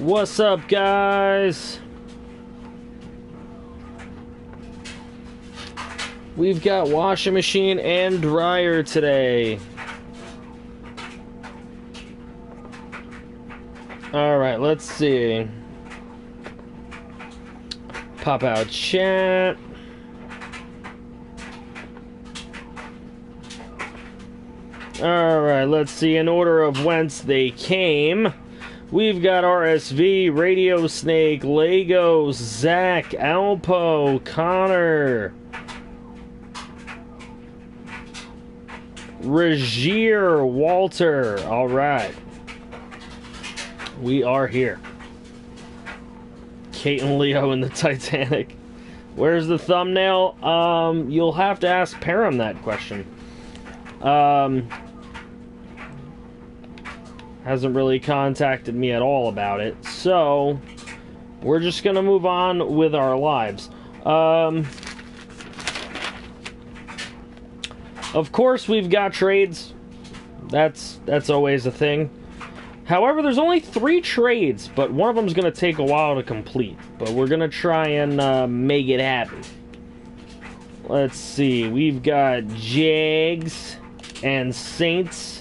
What's up, guys? We've got washing machine and dryer today. Alright, let's see. Pop out chat. Alright, let's see. In order of whence they came, we've got RSV, Radio Snake, Legos, Zach, Alpo, Connor, Regier, Walter. Alright. We are here. Kate and Leo in the Titanic. Where's the thumbnail? You'll have to ask Param that question. Hasn't really contacted me at all about it, so we're just gonna move on with our lives. Of course, we've got trades. That's always a thing. However, there's only 3 trades, but one of them's gonna take a while to complete. But we're gonna try and make it happen. Let's see. We've got Jags and Saints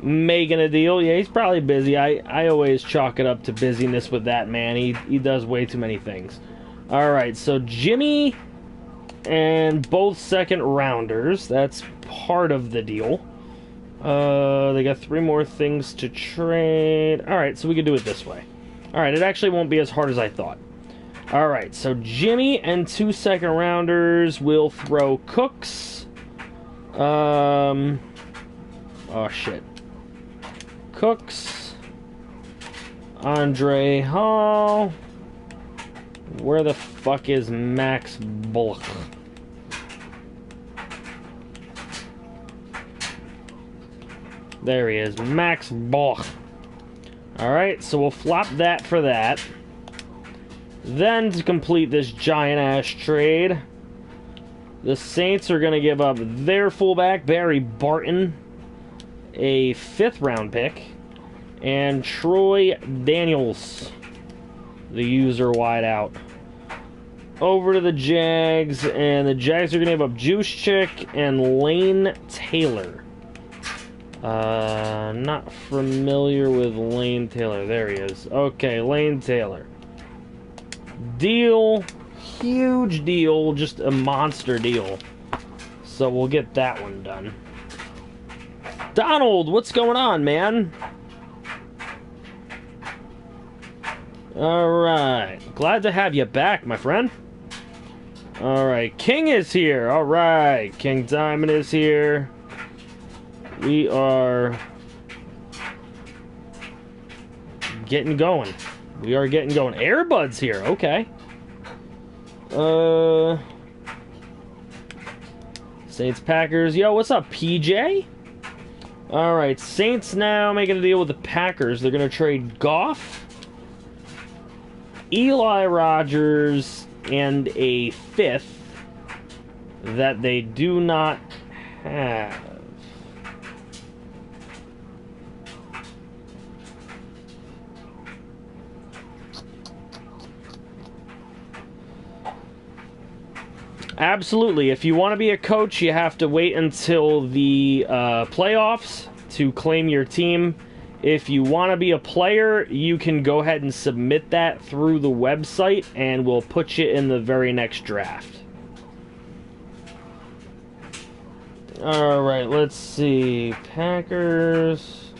making a deal. Yeah, he's probably busy. I always chalk it up to busyness with that man. He does way too many things. Alright, so Jimmy and both second rounders. That's part of the deal. They got 3 more things to trade. Alright, so we can do it this way. Alright, it actually won't be as hard as I thought. Alright, so Jimmy and 2 second rounders will throw Cooks. Oh shit. Cooks, Andre Hall. Where the fuck is Max Bullock? There he is, Max Bullock. Alright, so we'll flop that for that. Then, to complete this giant-ass trade, the Saints are going to give up their fullback, Barry Barton, a 5th round pick, and Troy Daniels, the user wideout. Over to the Jags, and the Jags are going to give up Juice Chick and Lane Taylor. Not familiar with Lane Taylor. There he is. Okay, Lane Taylor. Deal. Huge deal. Just a monster deal. So we'll get that one done. Donald, what's going on, man? Alright. Glad to have you back, my friend. Alright. King is here. Alright. King Diamond is here. We are getting going. We are getting going. Airbud's here. Okay. Saints Packers. Yo, what's up, PJ? Alright, Saints now making a deal with the Packers. They're going to trade Goff, Eli Rogers, and a 5th that they do not have. Absolutely. If you want to be a coach, you have to wait until the playoffs to claim your team. If you want to be a player, you can go ahead and submit that through the website, and we'll put you in the very next draft. Alright, let's see. Packers.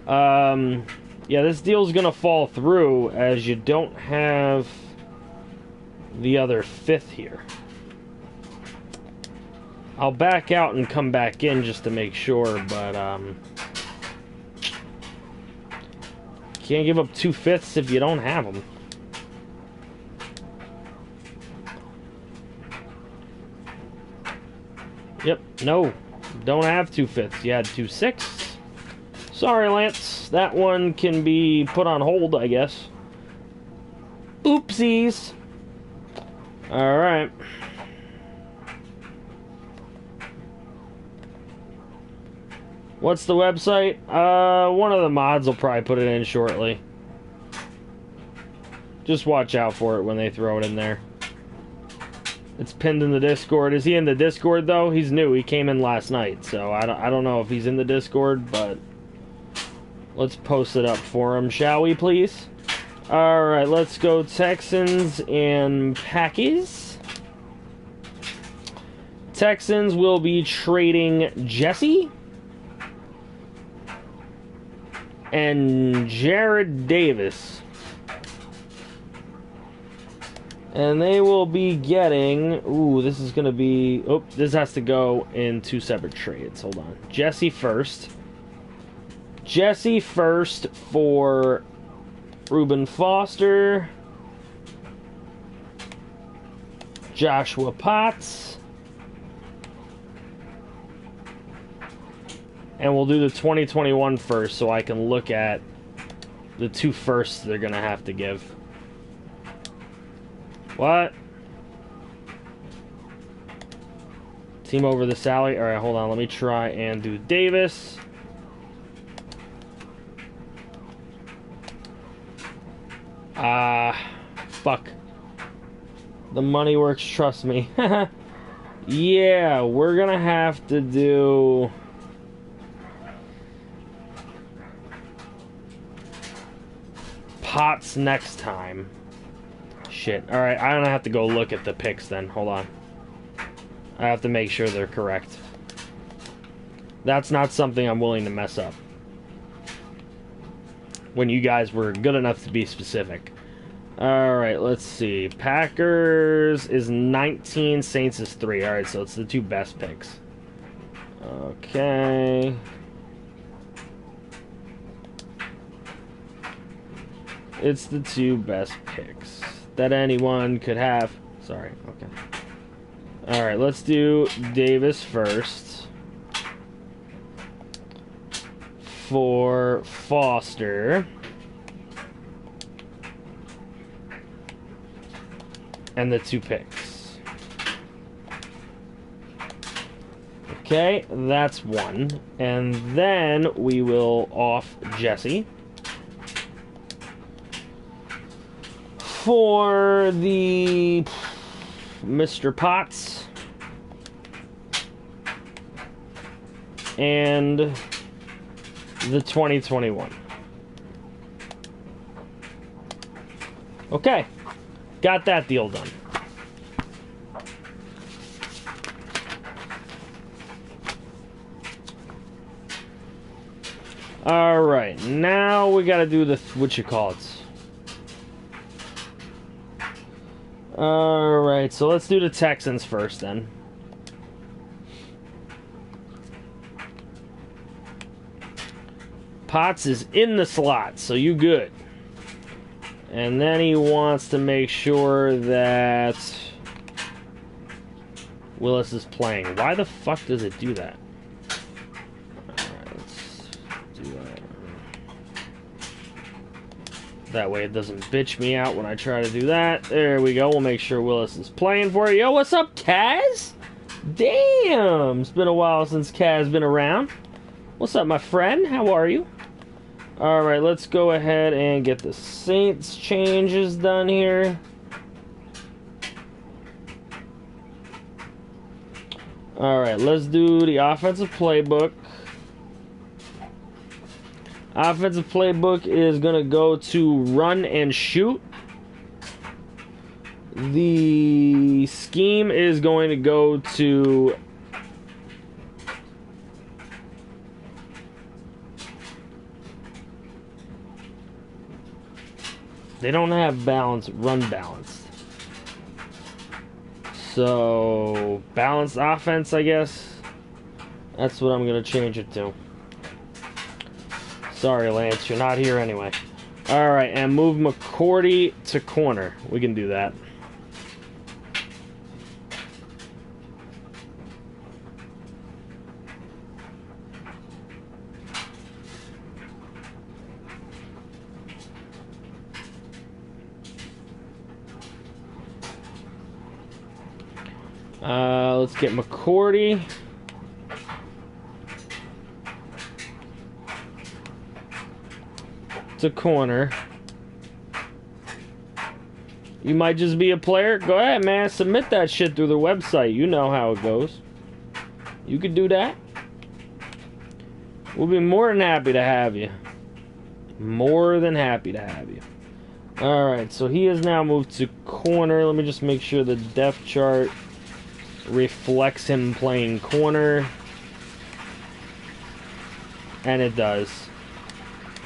Yeah, this deal's going to fall through as you don't have the other 5th here. I'll back out and come back in just to make sure, but can't give up 2 5ths if you don't have them. Yep, no, don't have 2 5ths. You had 2 6ths. Sorry, Lance. That one can be put on hold, I guess. Oopsies. Alright. What's the website? One of the mods will probably put it in shortly. Just watch out for it when they throw it in there. It's pinned in the Discord. Is he in the Discord, though? He's new. He came in last night, so I don't know if he's in the Discord, but let's post it up for him, shall we, please? Alright, let's go Texans and Packies. Texans will be trading Jesse and Jared Davis. And they will be getting... Ooh, this is going to be... Oh, this has to go in 2 separate trades. Hold on. Jesse first. Jesse first for Reuben Foster. Joshua Potts. And we'll do the 2021 first so I can look at the 2 firsts they're going to have to give. What? Team over the salary. Alright, hold on. Let me try and do Davis. Fuck. The money works, trust me. Yeah, we're gonna have to do... Potts next time. Shit. Alright, I'm gonna have to go look at the picks then. Hold on. I have to make sure they're correct. That's not something I'm willing to mess up. When you guys were good enough to be specific. Alright, let's see. Packers is 19, Saints is 3. Alright, so it's the 2 best picks. Okay. It's the 2 best picks that anyone could have. Sorry, okay. Alright, let's do Davis first. For Foster. And the 2 picks. Okay, that's 1. And then we will off Jesse. For the Mr. Potts and the 2021. Okay, got that deal done. All right, now we got to do the what you call it. Alright, so let's do the Texans first then. Potts is in the slot, so you good. And then he wants to make sure that Willis is playing. Why the fuck does it do that? Alright, let's do that. That way it doesn't bitch me out when I try to do that. There we go. We'll make sure Willis is playing for you. Yo, what's up, Kaz? Damn! It's been a while since Kaz been around. What's up, my friend? How are you? Alright, let's go ahead and get the Saints changes done here. Alright, let's do the offensive playbook. Offensive playbook is going to go to run and shoot. The scheme is going to go to they don't have balance, run balanced. So, balanced offense, I guess. That's what I'm going to change it to. Sorry, Lance, you're not here anyway. Alright, and move McCourty to corner. We can do that. Let's get McCourty. to corner. You might just be a player. Go ahead, man. Submit that shit through the website. You know how it goes. You could do that. We'll be more than happy to have you. More than happy to have you. Alright, so he has now moved to corner. Let me just make sure the depth chart reflects him playing corner. And it does.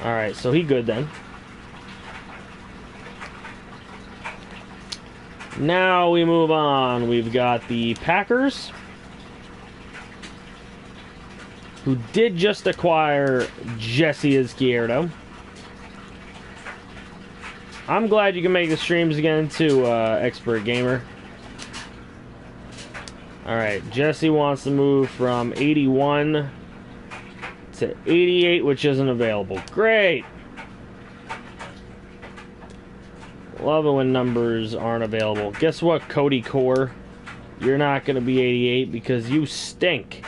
Alright, so he good then. Now we move on. We've got the Packers, who did just acquire Jesse Izquierdo. I'm glad you can make the streams again too, Expert Gamer. Alright, Jesse wants to move from 81 to 88, which isn't available. Great! Love it when numbers aren't available. Guess what, Cody Core? You're not going to be 88 because you stink.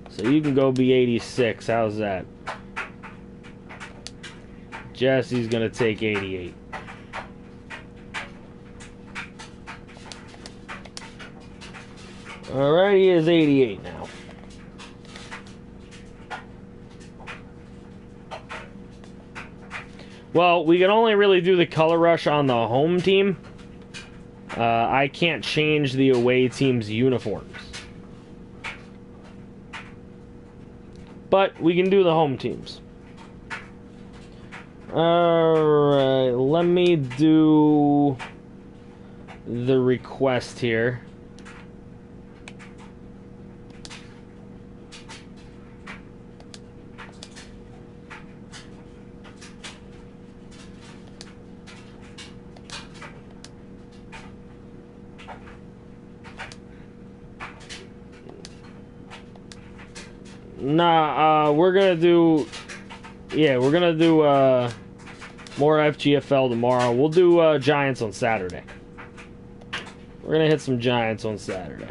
So you can go be 86. How's that? Jesse's going to take 88. Alright, he is 88 now. Well, we can only really do the color rush on the home team. I can't change the away team's uniforms. But we can do the home teams. Alright, let me do the request here. Nah, we're gonna do... Yeah, we're gonna do, more FGFL tomorrow. We'll do, Giants on Saturday. We're gonna hit some Giants on Saturday.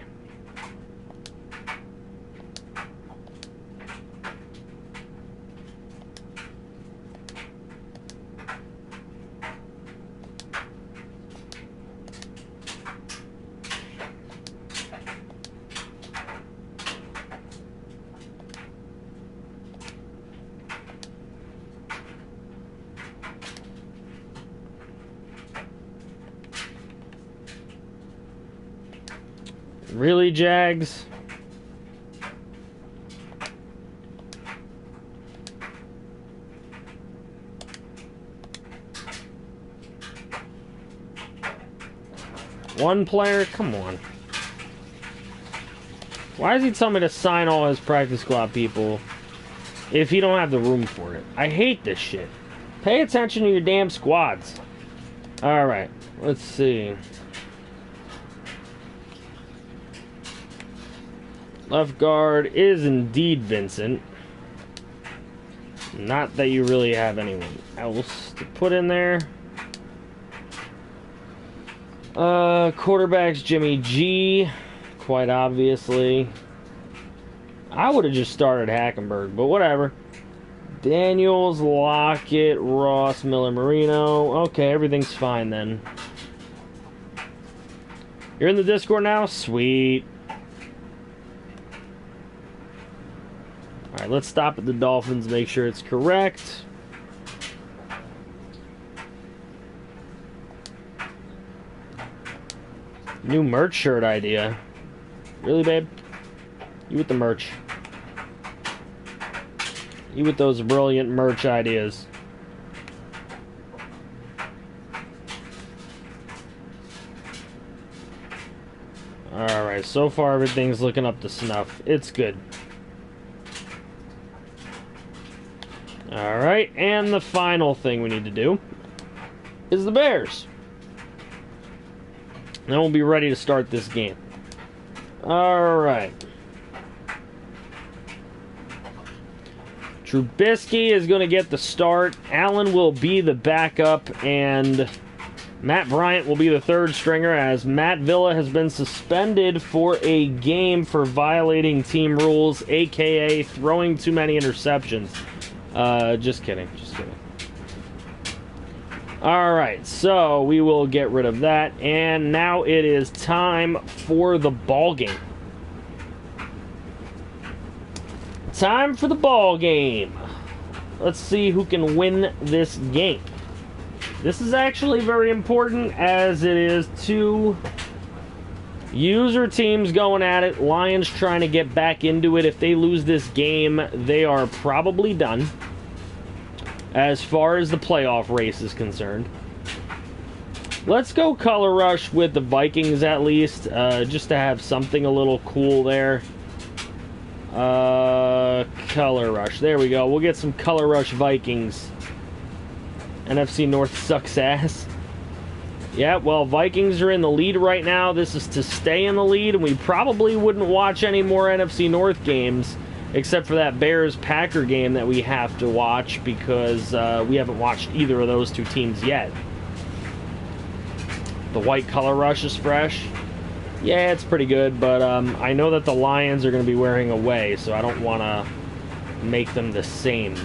Really, Jags? One player? Come on. Why does he tell me to sign all his practice squad people if he don't have the room for it? I hate this shit. Pay attention to your damn squads. Alright, let's see. Left guard is indeed Vincent. Not that you really have anyone else to put in there. Quarterback's Jimmy G, quite obviously. I would have just started Hackenberg, but whatever. Daniels, Lockett, Ross, Miller, Marino. Okay, everything's fine then. You're in the Discord now? Sweet. Alright, let's stop at the Dolphins, make sure it's correct. New merch shirt idea. Really, babe? You with the merch. You with those brilliant merch ideas. Alright, so far everything's looking up to snuff. It's good. Alright, and the final thing we need to do is the Bears. Then we'll be ready to start this game. Alright. Trubisky is going to get the start. Allen will be the backup, and Matt Bryant will be the third stringer, as Matt Villa has been suspended for a game for violating team rules, aka throwing too many interceptions. Just kidding, just kidding. Alright, so we will get rid of that. And now it is time for the ball game. Time for the ball game. Let's see who can win this game. This is actually very important as it is two user teams going at it. Lions trying to get back into it. If they lose this game, they are probably done as far as the playoff race is concerned. Let's go Color Rush with the Vikings at least, just to have something a little cool there. Color Rush. There we go. We'll get some Color Rush Vikings. NFC North sucks ass. Yeah, well, Vikings are in the lead right now. This is to stay in the lead, and we probably wouldn't watch any more NFC North games except for that Bears-Packer game that we have to watch because we haven't watched either of those two teams yet. The white Color Rush is fresh. Yeah, it's pretty good, but I know that the Lions are going to be wearing away, so I don't want to make them the same.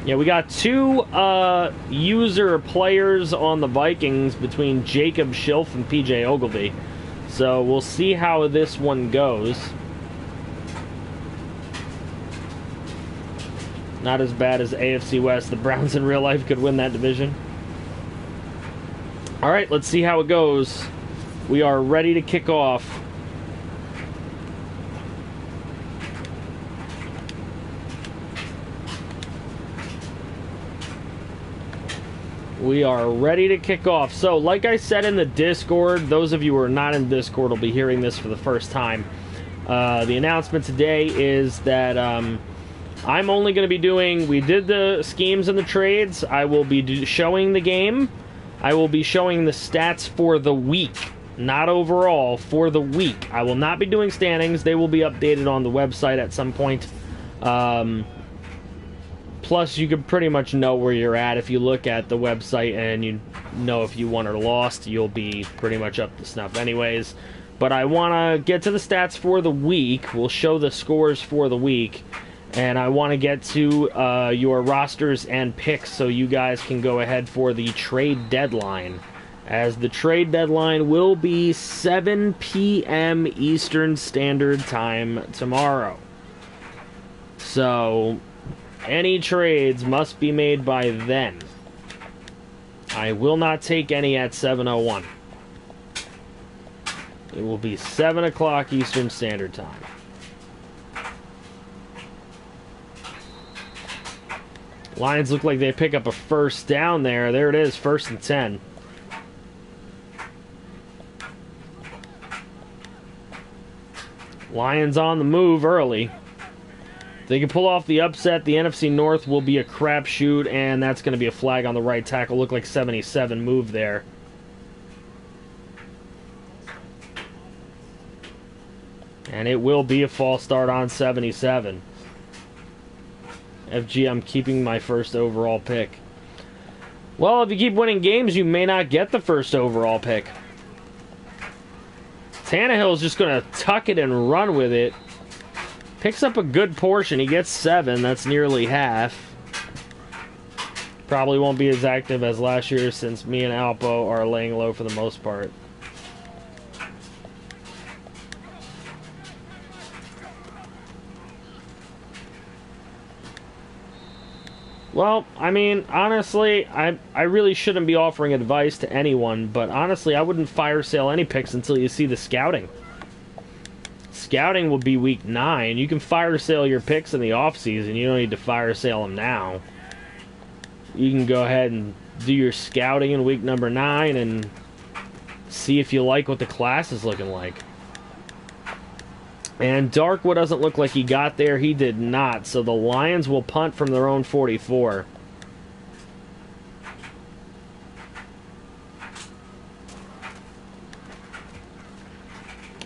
Yeah, we got two user players on the Vikings between Jacob Schilf and PJ Ogilvy. So we'll see how this one goes. Not as bad as AFC West. The Browns in real life could win that division. Alright, let's see how it goes. We are ready to kick off. We are ready to kick off. So, like I said in the Discord, those of you who are not in Discord will be hearing this for the first time. The announcement today is that I'm only going to be doing... We did the schemes and the trades. I will be showing the game. I will be showing the stats for the week. Not overall, for the week. I will not be doing standings. They will be updated on the website at some point. Plus, you can pretty much know where you're at. If you look at the website and you know if you won or lost, you'll be pretty much up to snuff anyways. But I want to get to the stats for the week. We'll show the scores for the week. And I want to get to your rosters and picks so you guys can go ahead for the trade deadline. As the trade deadline will be 7 p.m. Eastern Standard Time tomorrow. So... any trades must be made by then. I will not take any at 7:01. It will be 7 o'clock Eastern Standard Time. Lions look like they pick up a first down there. There it is, 1st and 10. Lions on the move early. If they can pull off the upset, the NFC North will be a crapshoot, and that's going to be a flag on the right tackle. Look like 77 move there. And it will be a false start on 77. FG, I'm keeping my first overall pick. Well, if you keep winning games, you may not get the first overall pick. Tannehill's just going to tuck it and run with it. Picks up a good portion. He gets 7. That's nearly half. Probably won't be as active as last year since me and Alpo are laying low for the most part. Well, I mean, honestly, I really shouldn't be offering advice to anyone, but honestly, I wouldn't fire sale any picks until you see the scouting. Scouting will be week 9. You can fire sale your picks in the offseason. You don't need to fire sale them now. You can go ahead and do your scouting in week number 9 and see if you like what the class is looking like. And Darkwood doesn't look like he got there. He did not. So the Lions will punt from their own 44.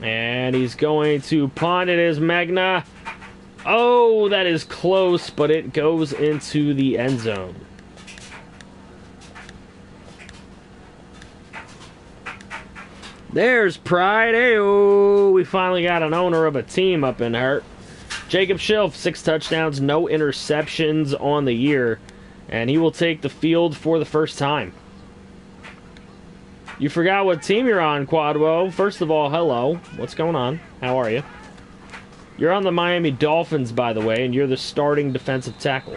And he's going to punt. It is Magna. Oh, that is close, but it goes into the end zone. There's pride. Ayo. We finally got an owner of a team up in here. Jacob Schiff, 6 touchdowns, no interceptions on the year, and he will take the field for the first time. You forgot what team you're on, Quadwo. First of all, hello. What's going on? How are you? You're on the Miami Dolphins, by the way, and you're the starting defensive tackle.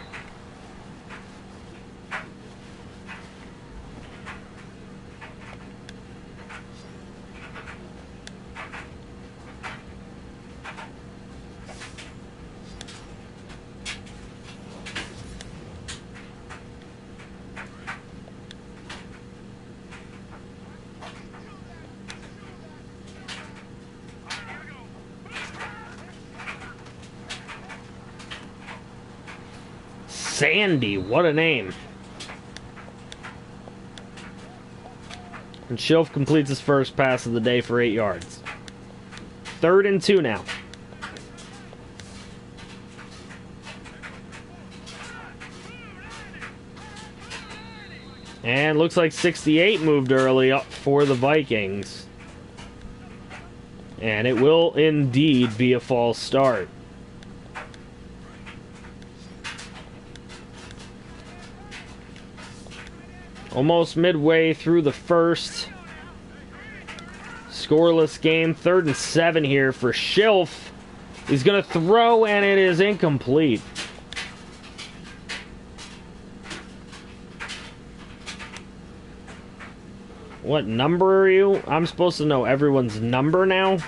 Sandy, what a name. And Schiff completes his first pass of the day for 8 yards. 3rd and 2 now. And looks like 68 moved early up for the Vikings. And it will indeed be a false start. Almost midway through the first. Scoreless game. 3rd and 7 here for Schiff. He's going to throw, and it is incomplete. What number are you? I'm supposed to know everyone's number now?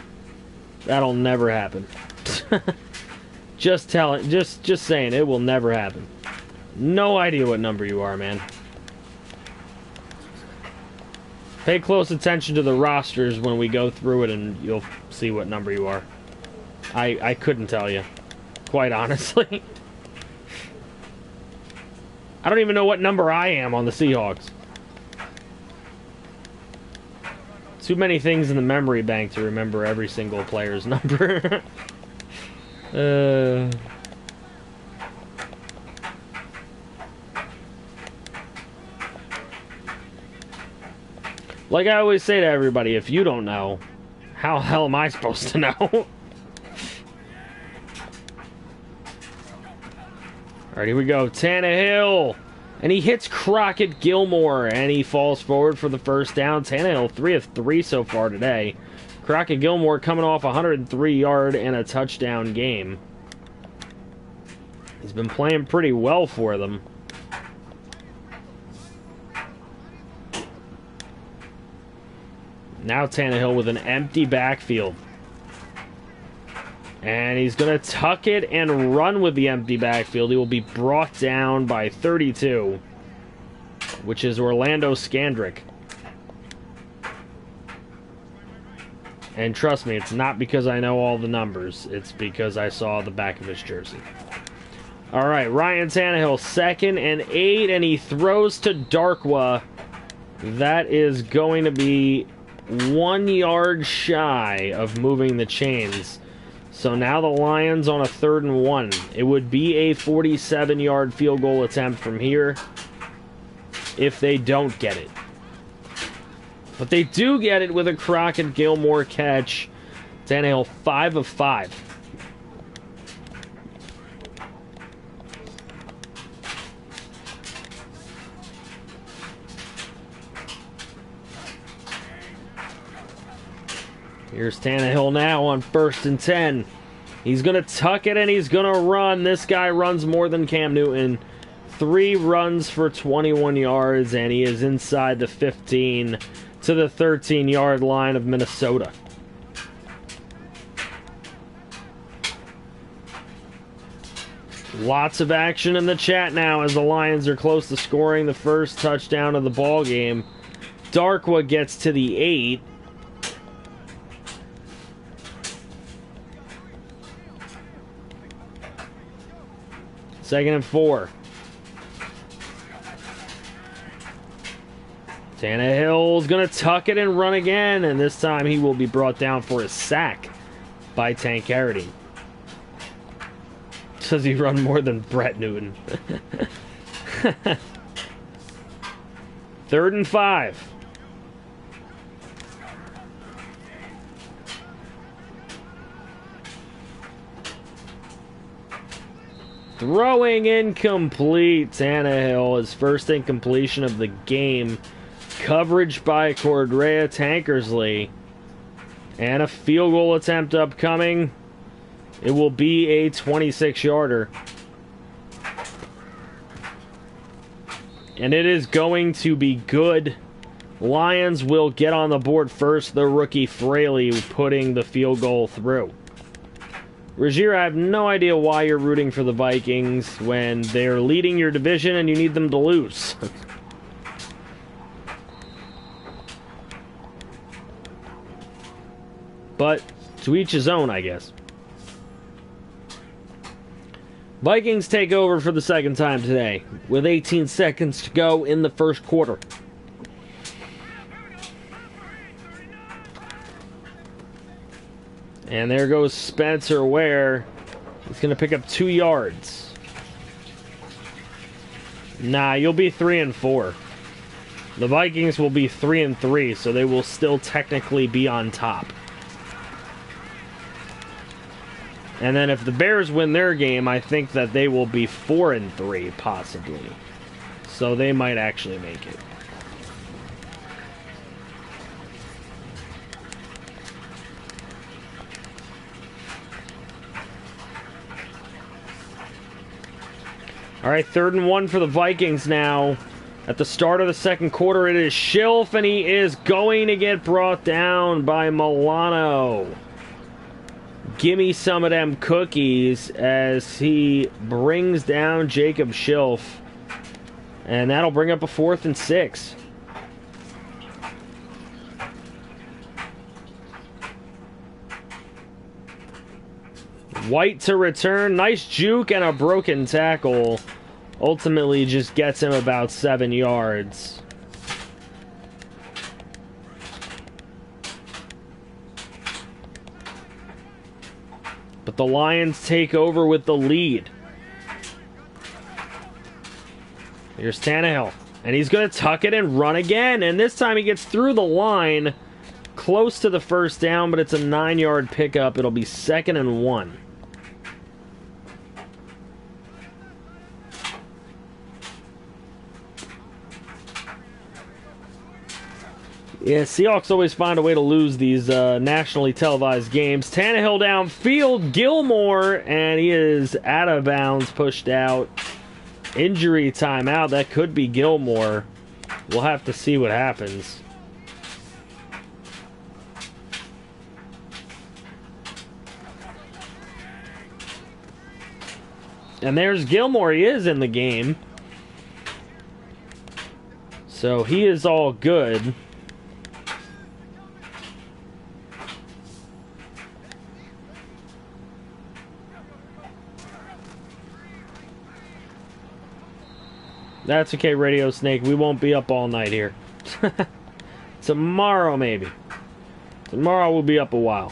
That'll never happen. Just saying, it will never happen. No idea what number you are, man. Pay close attention to the rosters when we go through it, and you'll see what number you are. I couldn't tell you, quite honestly. I don't even know what number I am on the Seahawks. Too many things in the memory bank to remember every single player's number. Like I always say to everybody, if you don't know, how the hell am I supposed to know? Alright, here we go. Tannehill. And he hits Crockett Gilmore, and he falls forward for the first down. Tannehill, 3 of 3 so far today. Crockett Gilmore coming off a 103-yard and a touchdown game. He's been playing pretty well for them. Now Tannehill with an empty backfield. And he's going to tuck it and run with the empty backfield. He will be brought down by 32, which is Orlando Scandrick. And trust me, it's not because I know all the numbers. It's because I saw the back of his jersey. All right, Ryan Tannehill, 2nd and 8, and he throws to Darkwa. That is going to be 1 yard shy of moving the chains. So now the Lions on a 3rd and 1. It would be a 47-yard field goal attempt from here if they don't get it. But they do get it with a Crockett Gilmore catch. Tannehill 5 of 5. Here's Tannehill now on 1st and 10. He's going to tuck it and he's going to run. This guy runs more than Cam Newton. 3 runs for 21 yards, and he is inside the 15 to the 13-yard line of Minnesota. Lots of action in the chat now as the Lions are close to scoring the first touchdown of the ball game. Darkwa gets to the 8. Second and 4. Tannehill's going to tuck it and run again, and this time he will be brought down for a sack by Tank Carradine. Does he run more than Brett Newton? 3rd and 5. Throwing incomplete. Tannehill, his first incompletion of the game. Coverage by Cordrea Tankersley. And a field goal attempt upcoming. It will be a 26-yarder. And it is going to be good. Lions will get on the board first. The rookie Fraley putting the field goal through. Rogier, I have no idea why you're rooting for the Vikings when they're leading your division and you need them to lose. But to each his own, I guess. Vikings take over for the second time today with 18 seconds to go in the first quarter. And there goes Spencer Ware. He's going to pick up 2 yards. Nah, you'll be 3-4. The Vikings will be 3-3, so they will still technically be on top. And then if the Bears win their game, I think that they will be 4-3, possibly. So they might actually make it. All right, 3rd and 1 for the Vikings now. At the start of the second quarter, it is Schilf, and he is going to get brought down by Milano. Gimme some of them cookies as he brings down Jacob Schilf. And that'll bring up a 4th and 6. White to return. Nice juke and a broken tackle. Ultimately just gets him about 7 yards. But the Lions take over with the lead. Here's Tannehill. And he's going to tuck it and run again. And this time he gets through the line. Close to the first down, but it's a 9-yard pickup. It'll be 2nd and 1. Yeah, Seahawks always find a way to lose these nationally televised games. Tannehill downfield, Gilmore, and he is out of bounds, pushed out. Injury timeout, that could be Gilmore. We'll have to see what happens. And there's Gilmore, he is in the game. So he is all good. That's okay, Radio Snake. We won't be up all night here. Tomorrow, maybe. Tomorrow we'll be up a while.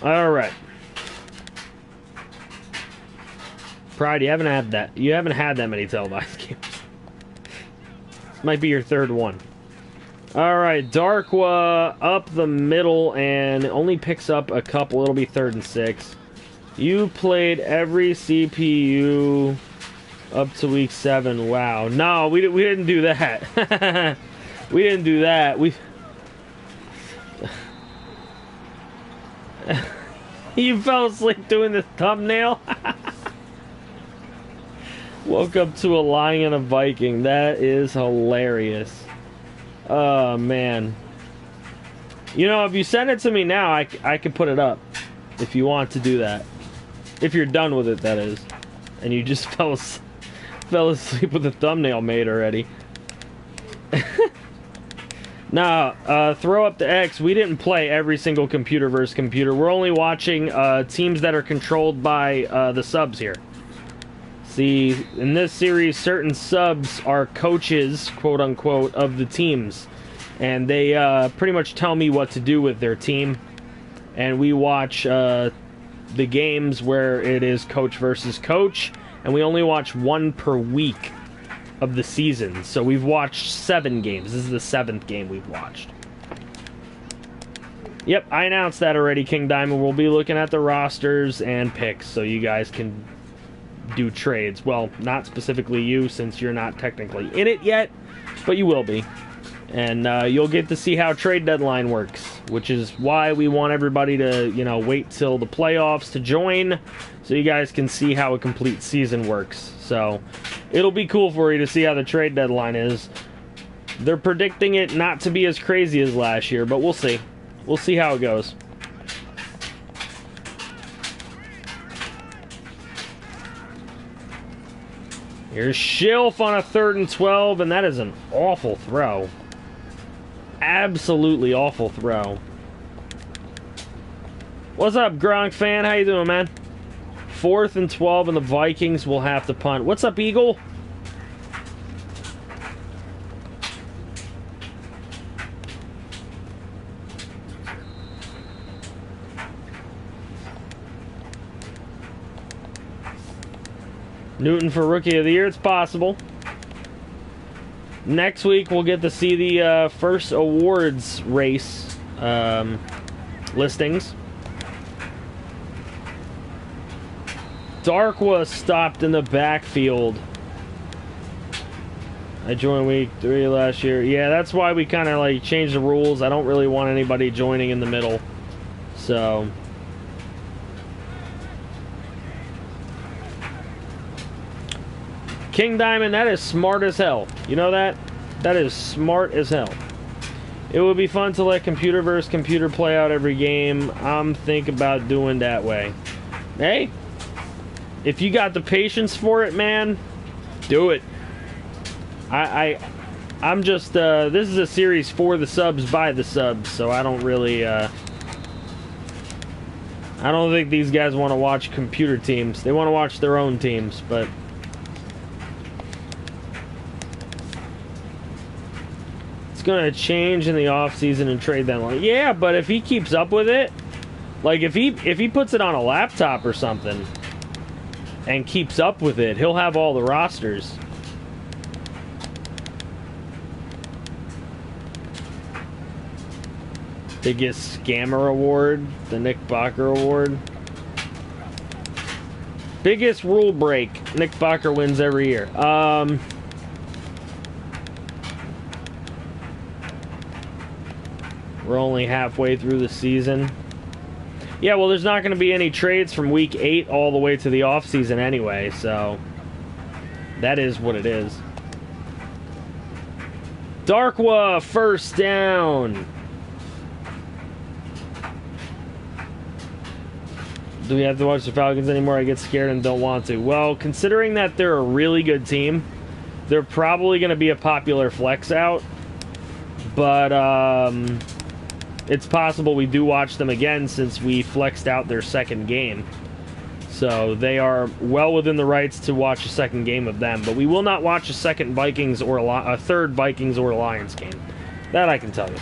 Alright. Pride, you haven't had that. You haven't had that many televised games. This might be your 3rd one. Alright, Darkwa up the middle and only picks up a couple. It'll be 3rd and 6. You played every CPU up to week 7. Wow. No, we didn't do that. We didn't do that. You fell asleep doing this thumbnail? Woke up to a Lion and a Viking. That is hilarious. Oh, man. You know, if you send it to me now, I could put it up. If you want to do that. If you're done with it, that is. And you just fell asleep with the thumbnail made already. Nah, throw up the X. We didn't play every single computer versus computer. We're only watching teams that are controlled by the subs here. See, in this series, certain subs are coaches, quote-unquote, of the teams. And they pretty much tell me what to do with their team. And we watch the games where it is coach versus coach. And we only watch one per week of the season. So we've watched 7 games. This is the 7th game we've watched. Yep, I announced that already, King Diamond. We'll be looking at the rosters and picks so you guys can do trades. Well, not specifically you, since you're not technically in it yet, but you will be. And you'll get to see how trade deadline works, which is why we want everybody to, you know, wait till the playoffs to join so you guys can see how a complete season works. So it'll be cool for you to see how the trade deadline is. They're predicting it not to be as crazy as last year, but we'll see. We'll see how it goes. Here's Schilf on a 3rd and 12, and that is an awful throw. Absolutely awful throw. What's up, Gronk fan? How you doing, man? 4th and 12, and the Vikings will have to punt. What's up, Eagle? Newton for Rookie of the Year, it's possible. Next week, we'll get to see the first awards race listings. Dark was stopped in the backfield. I joined week 3 last year. Yeah, that's why we kind of like changed the rules. I don't really want anybody joining in the middle. So... King Diamond, that is smart as hell. You know that? That is smart as hell. It would be fun to let computer versus computer play out every game. I'm thinking about doing that way. Hey, if you got the patience for it, man, do it. I'm just, this is a series for the subs, by the subs, so I don't really, I don't think these guys want to watch computer teams. They want to watch their own teams, but... going to change in the offseason and trade deadline. Yeah, but if he keeps up with it, like if he puts it on a laptop or something and keeps up with it, he'll have all the rosters. Biggest scammer award, the Nick Bacher award. Biggest rule break, Nick Bacher wins every year. We're only halfway through the season. Yeah, well, there's not going to be any trades from week 8 all the way to the offseason anyway, so that is what it is. Darkwa, first down. Do we have to watch the Falcons anymore? I get scared and don't want to. Well, considering that they're a really good team, they're probably going to be a popular flex out. But, it's possible we do watch them again since we flexed out their second game. So they are well within the rights to watch a second game of them. But we will not watch a second Vikings or a third Vikings or Lions game. That I can tell you.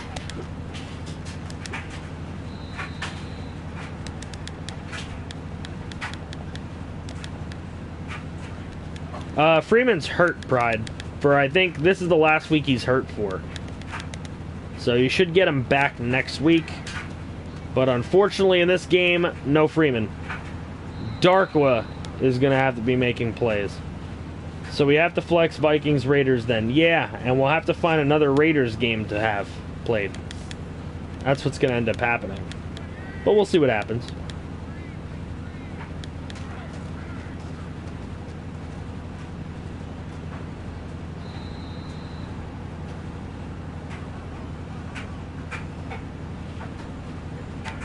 Freeman's hurt, Pride. For I think this is the last week he's hurt for. So you should get him back next week. But unfortunately in this game, no Freeman. Darkwa is going to have to be making plays. So we have to flex Vikings Raiders then. Yeah, and we'll have to find another Raiders game to have played. That's what's going to end up happening. But we'll see what happens.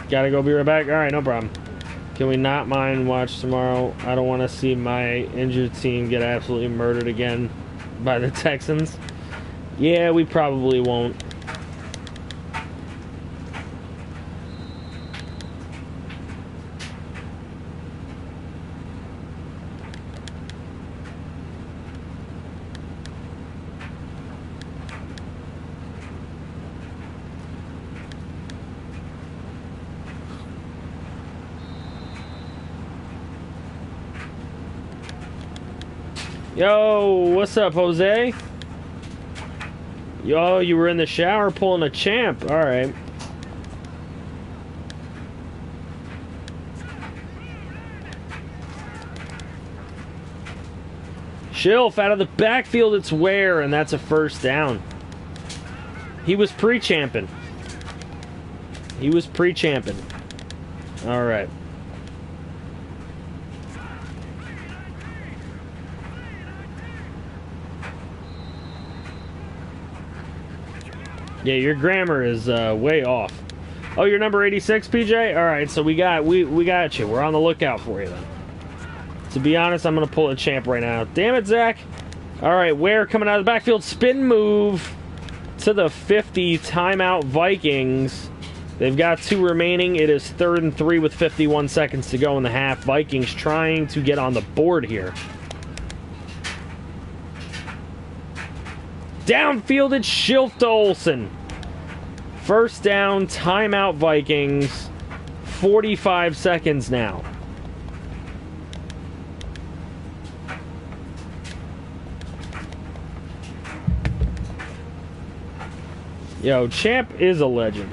Gotta go, be right back. Alright, no problem. Can we not mind watch tomorrow? I don't want to see my injured team get absolutely murdered again by the Texans. Yeah, we probably won't. Yo, what's up, Jose? Yo, you were in the shower pulling a champ. Alright. Schilf out of the backfield, it's Ware, and that's a first down. He was pre-champing. He was pre-champing. All right. Yeah, your grammar is way off. Oh, you're number 86, PJ? All right, so we got you. We're on the lookout for you then. To be honest, I'm going to pull a champ right now. Damn it, Zach. All right, Ware coming out of the backfield. Spin move to the 50. Timeout, Vikings. They've got 2 remaining. It is 3rd and 3 with 51 seconds to go in the half. Vikings trying to get on the board here. Downfield, it's Schilf to Olsen. First down, timeout, Vikings. 45 seconds now. Yo, Champ is a legend.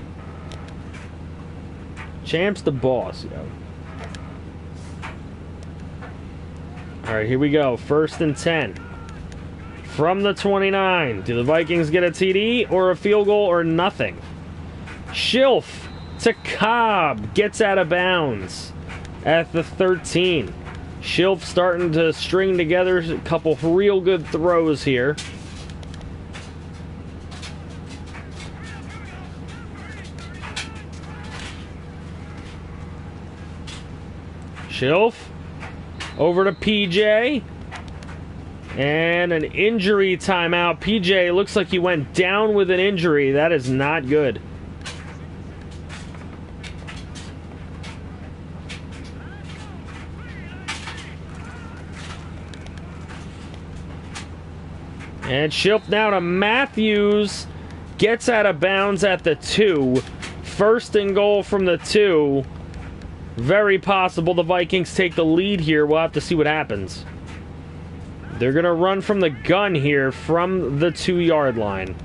Champ's the boss, yo. Alright, here we go. 1st and 10. From the 29. Do the Vikings get a TD or a field goal or nothing? Schilf to Cobb. Gets out of bounds at the 13. Schilf starting to string together a couple real good throws here. Schilf over to PJ. And an injury timeout. PJ looks like he went down with an injury. That is not good. And Schilf now to Matthews. Gets out of bounds at the 2. 1st and goal from the 2. Very possible the Vikings take the lead here. We'll have to see what happens. They're going to run from the gun here from the 2-yard line.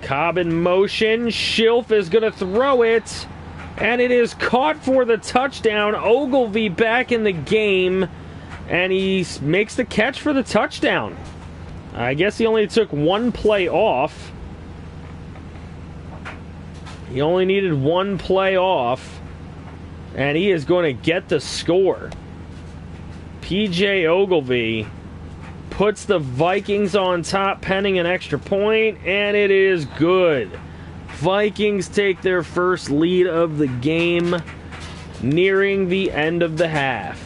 Cobb in motion. Schilf is going to throw it. And it is caught for the touchdown. Ogilvy back in the game. And he makes the catch for the touchdown. I guess he only took 1 play off. He only needed 1 play off. And he is going to get the score. PJ Ogilvy puts the Vikings on top pending an extra point, and it is good. Vikings take their first lead of the game, nearing the end of the half.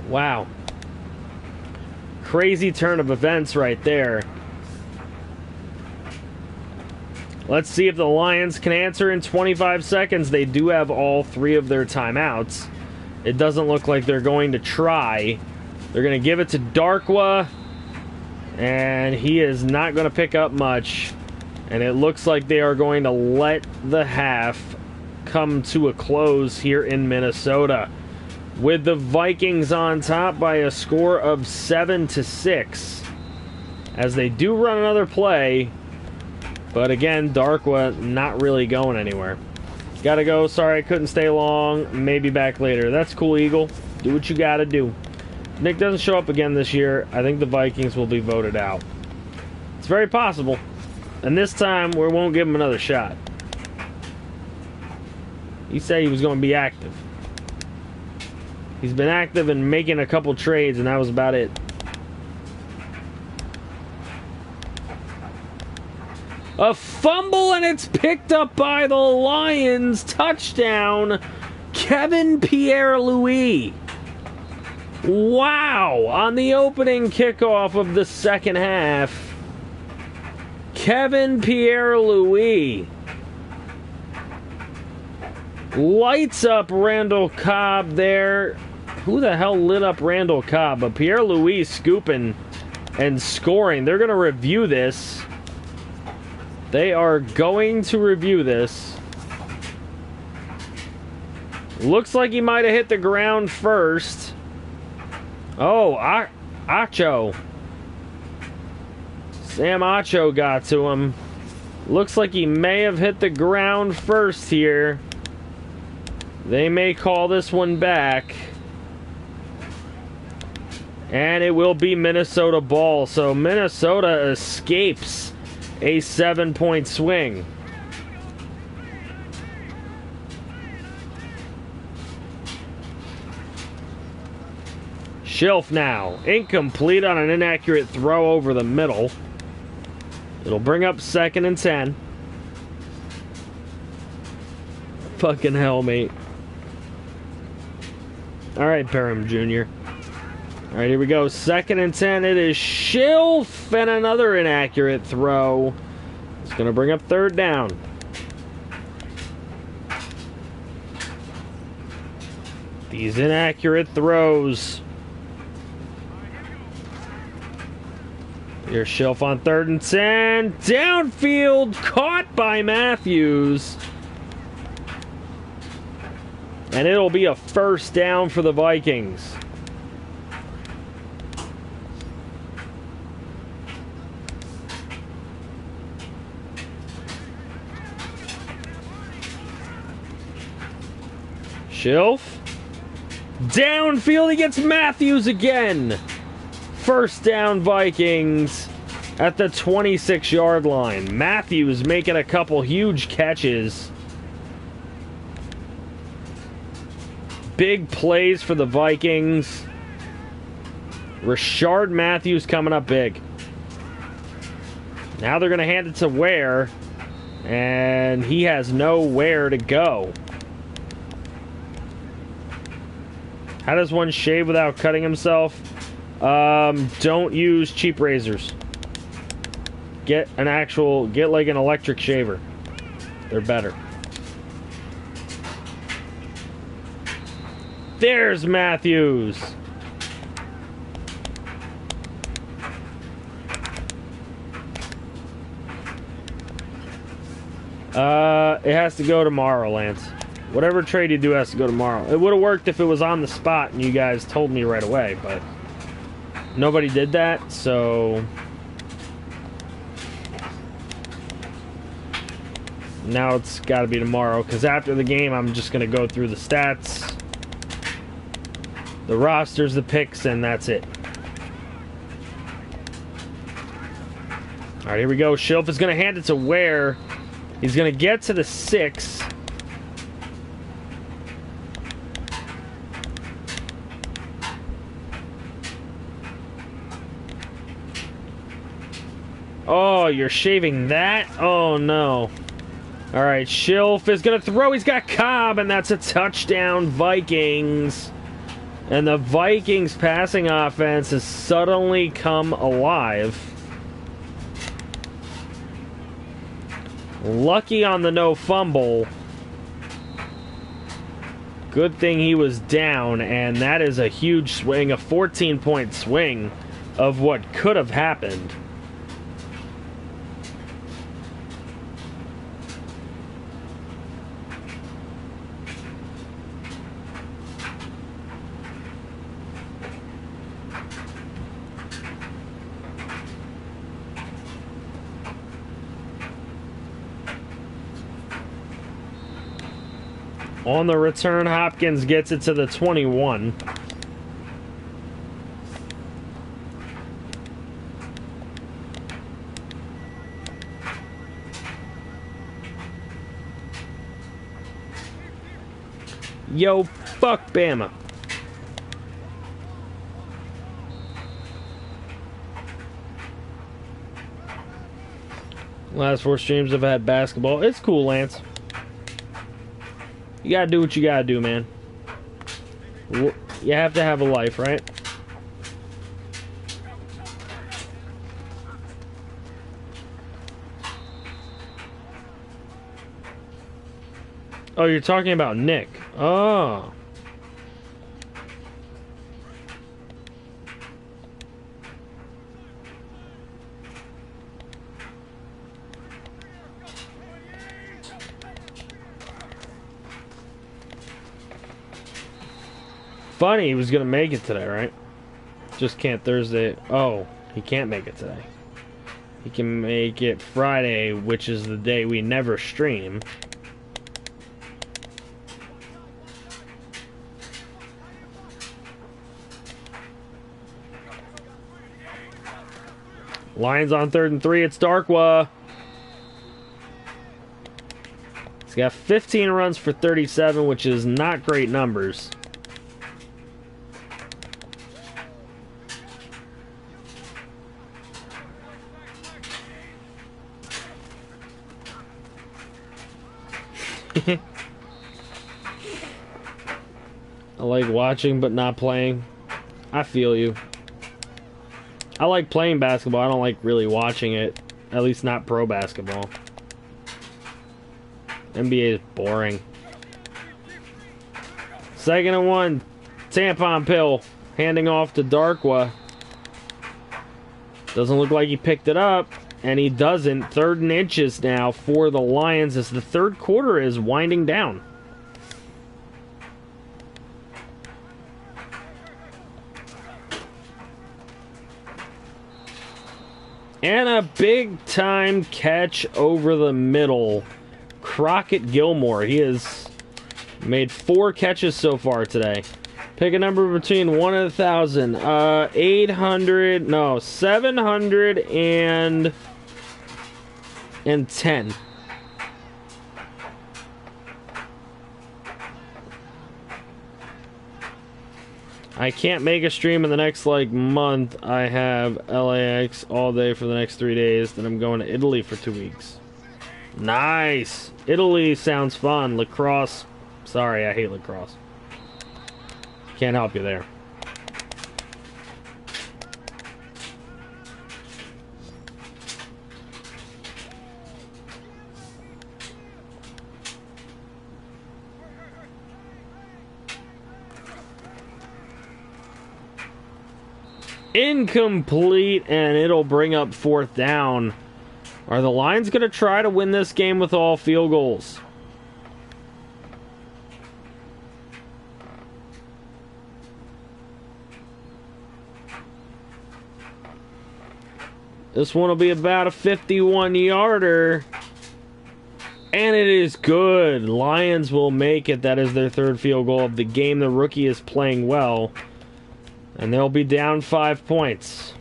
Wow. Crazy turn of events right there. Let's see if the Lions can answer in 25 seconds. They do have all 3 of their timeouts. It doesn't look like they're going to try. They're going to give it to Darkwa, and he is not going to pick up much. And it looks like they are going to let the half come to a close here in Minnesota, with the Vikings on top by a score of 7-6. As they do run another play. But again, Darkwa not really going anywhere. Gotta go. Sorry I couldn't stay long. Maybe back later. That's cool, Eagle. Do what you gotta do. Nick doesn't show up again this year. I think the Vikings will be voted out. It's very possible. And this time, we won't give him another shot. He said he was going to be active. He's been active and making a couple trades, and that was about it. A fumble, and it's picked up by the Lions. Touchdown, Kevin Pierre-Louis. Wow, on the opening kickoff of the second half, Kevin Pierre-Louis lights up Randall Cobb there. Who the hell lit up Randall Cobb? But Pierre-Louis scooping and scoring. They're going to review this. They are going to review this. Looks like he might have hit the ground first. Oh, Acho. Sam Acho got to him. Looks like he may have hit the ground first here. They may call this one back. And it will be Minnesota ball. So Minnesota escapes a 7-point swing. Schiff now. Incomplete on an inaccurate throw over the middle. It'll bring up 2nd and 10. Fucking hell, mate. Alright, Parham Jr. Alright, here we go. 2nd and 10. It is Schiff and another inaccurate throw. It's going to bring up 3rd down. These inaccurate throws. Here's Schiff on 3rd and 10. Downfield, caught by Matthews. And it'll be a 1st down for the Vikings. Schiff. Downfield, he gets Matthews again. 1st down Vikings at the 26-yard line. Matthews making a couple huge catches. Big plays for the Vikings. Rashard Matthews coming up big. Now they're going to hand it to Ware. And he has nowhere to go. How does one shave without cutting himself? Don't use cheap razors. Get like an electric shaver. They're better. There's Matthews. It has to go tomorrow, Lance. Whatever trade you do has to go tomorrow. It would have worked if it was on the spot and you guys told me right away, but nobody did that, so now it's got to be tomorrow, because after the game I'm just going to go through the stats, the rosters, the picks, and that's it. Alright, here we go. Schiff is going to hand it to Ware. He's going to get to the 6. Oh, you're shaving that? Oh, no. All right, Schiff is going to throw. He's got Cobb, and that's a touchdown, Vikings. And the Vikings passing offense has suddenly come alive. Lucky on the no fumble. Good thing he was down, and that is a huge swing, a 14-point swing of what could have happened. On the return, Hopkins gets it to the 21. Yo, fuck Bama. Last 4 streams I've had basketball. It's cool, Lance. You gotta do what you gotta do, man. You have to have a life, right? Oh, you're talking about Nick. Oh. Funny, he was going to make it today, right? Just can't Thursday. Oh, he can't make it today. He can make it Friday, which is the day we never stream. Lions on 3rd and 3. It's Darkwa. He's got 15 runs for 37, which is not great numbers. I like watching but not playing. I feel you. I like playing basketball. I don't like really watching it. At least not pro basketball. NBA is boring. 2nd and 1. Tampon pill. Handing off to Darkwa. Doesn't look like he picked it up. And he doesn't. 3rd and inches now for the Lions as the 3rd quarter is winding down. And a big-time catch over the middle. Crockett Gilmore. He has made 4 catches so far today. Pick a number between 1 and 1,000. 800... No, 710. I can't make a stream in the next, month. I have LAX all day for the next 3 days. Then I'm going to Italy for 2 weeks. Nice! Italy sounds fun. Lacrosse. Sorry, I hate lacrosse. Can't help you there. Incomplete, and it'll bring up 4th down. Are the Lions going to try to win this game with all field goals? This one will be about a 51-yarder. And it is good. Lions will make it. That is their 3rd field goal of the game. The rookie is playing well. And they'll be down 5 points.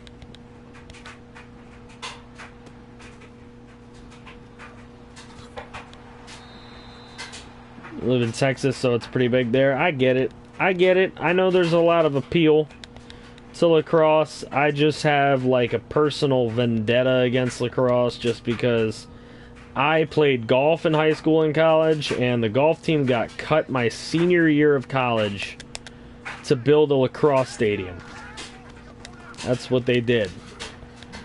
I live in Texas, so it's pretty big there. I get it. I get it. I know there's a lot of appeal to lacrosse. I just have a personal vendetta against lacrosse just because I played golf in high school and college, and the golf team got cut my senior year of college to build a lacrosse stadium. That's what they did.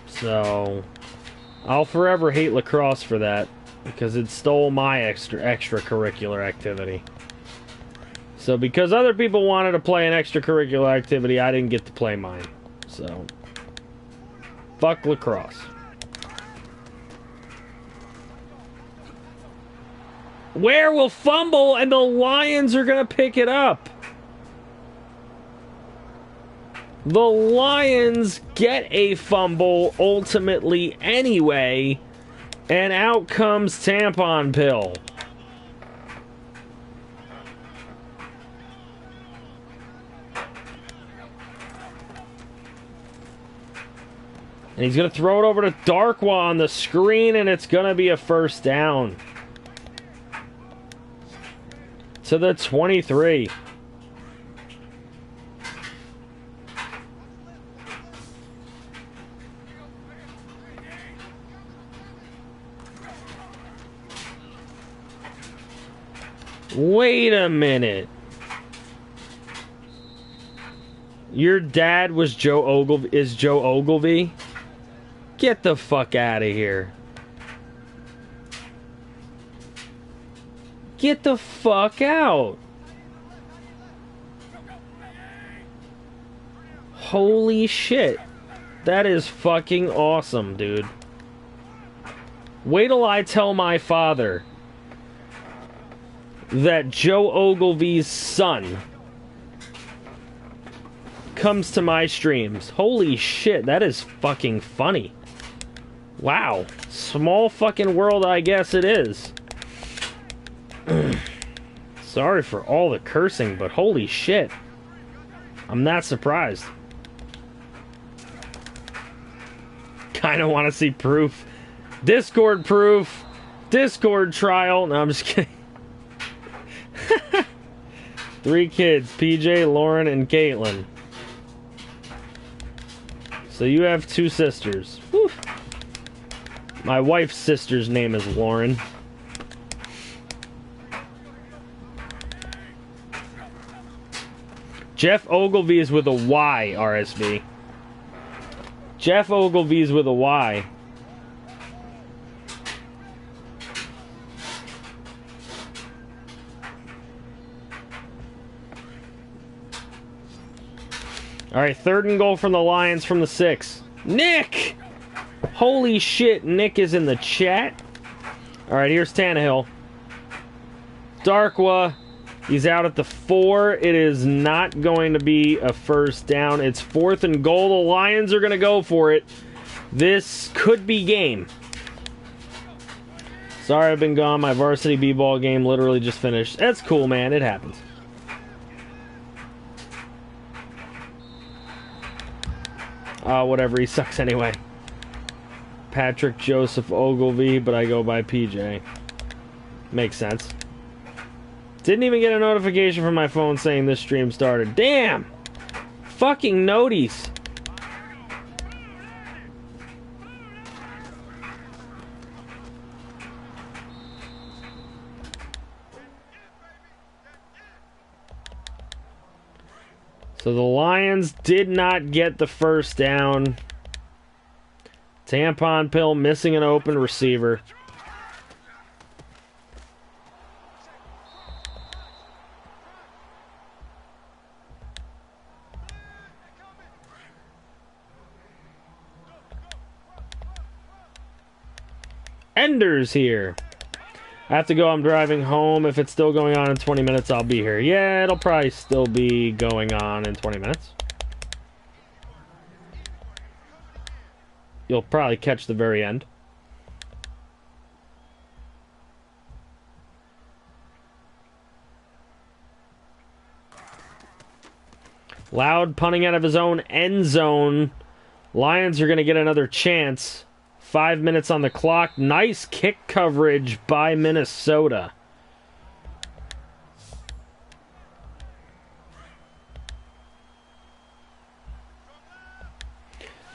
So I'll forever hate lacrosse for that because it stole my extracurricular activity. So because other people wanted to play an extracurricular activity, I didn't get to play mine. So fuck lacrosse. Ware will fumble and the Lions are going to pick it up. The Lions get a fumble ultimately anyway, and out comes Tampon Pill. And he's going to throw it over to Darkwa on the screen, and it's going to be a 1st down. To the 23. Wait a minute. Your dad was Joe Ogilvy? Is Joe Ogilvy? Get the fuck out of here. Get the fuck out. Holy shit. That is fucking awesome, dude. Wait till I tell my father that Joe Ogilvy's son comes to my streams. Holy shit, that is fucking funny. Wow. Small fucking world, I guess it is. Sorry for all the cursing, but holy shit. I'm not surprised. Kinda want to see proof. Discord proof. Discord trial. No, I'm just kidding. 3 kids. PJ, Lauren, and Caitlin. So you have 2 sisters. Whew. My wife's sister's name is Lauren. Jeff Ogilvy is with a Y, RSV. Jeff Ogilvy is with a Y. Alright, 3rd and goal from the Lions from the 6. Nick! Holy shit, Nick is in the chat. Alright, here's Tannehill. Darkwa. He's out at the 4. It is not going to be a first down. It's 4th and goal. The Lions are going to go for it. This could be game. Sorry I've been gone. My varsity b-ball game literally just finished. That's cool, man. It happens. Whatever. He sucks anyway. Patrick Joseph Ogilvy, but I go by PJ. Makes sense. Didn't even get a notification from my phone saying this stream started. Damn! Fucking noties. So the Lions did not get the first down. Tampon pill missing an open receiver. Ender's here. I have to go. I'm driving home. If it's still going on in 20 minutes, I'll be here. Yeah, it'll probably still be going on in 20 minutes. You'll probably catch the very end. Loud punting out of his own end zone. Lions are going to get another chance. 5 minutes on the clock. Nice kick coverage by Minnesota.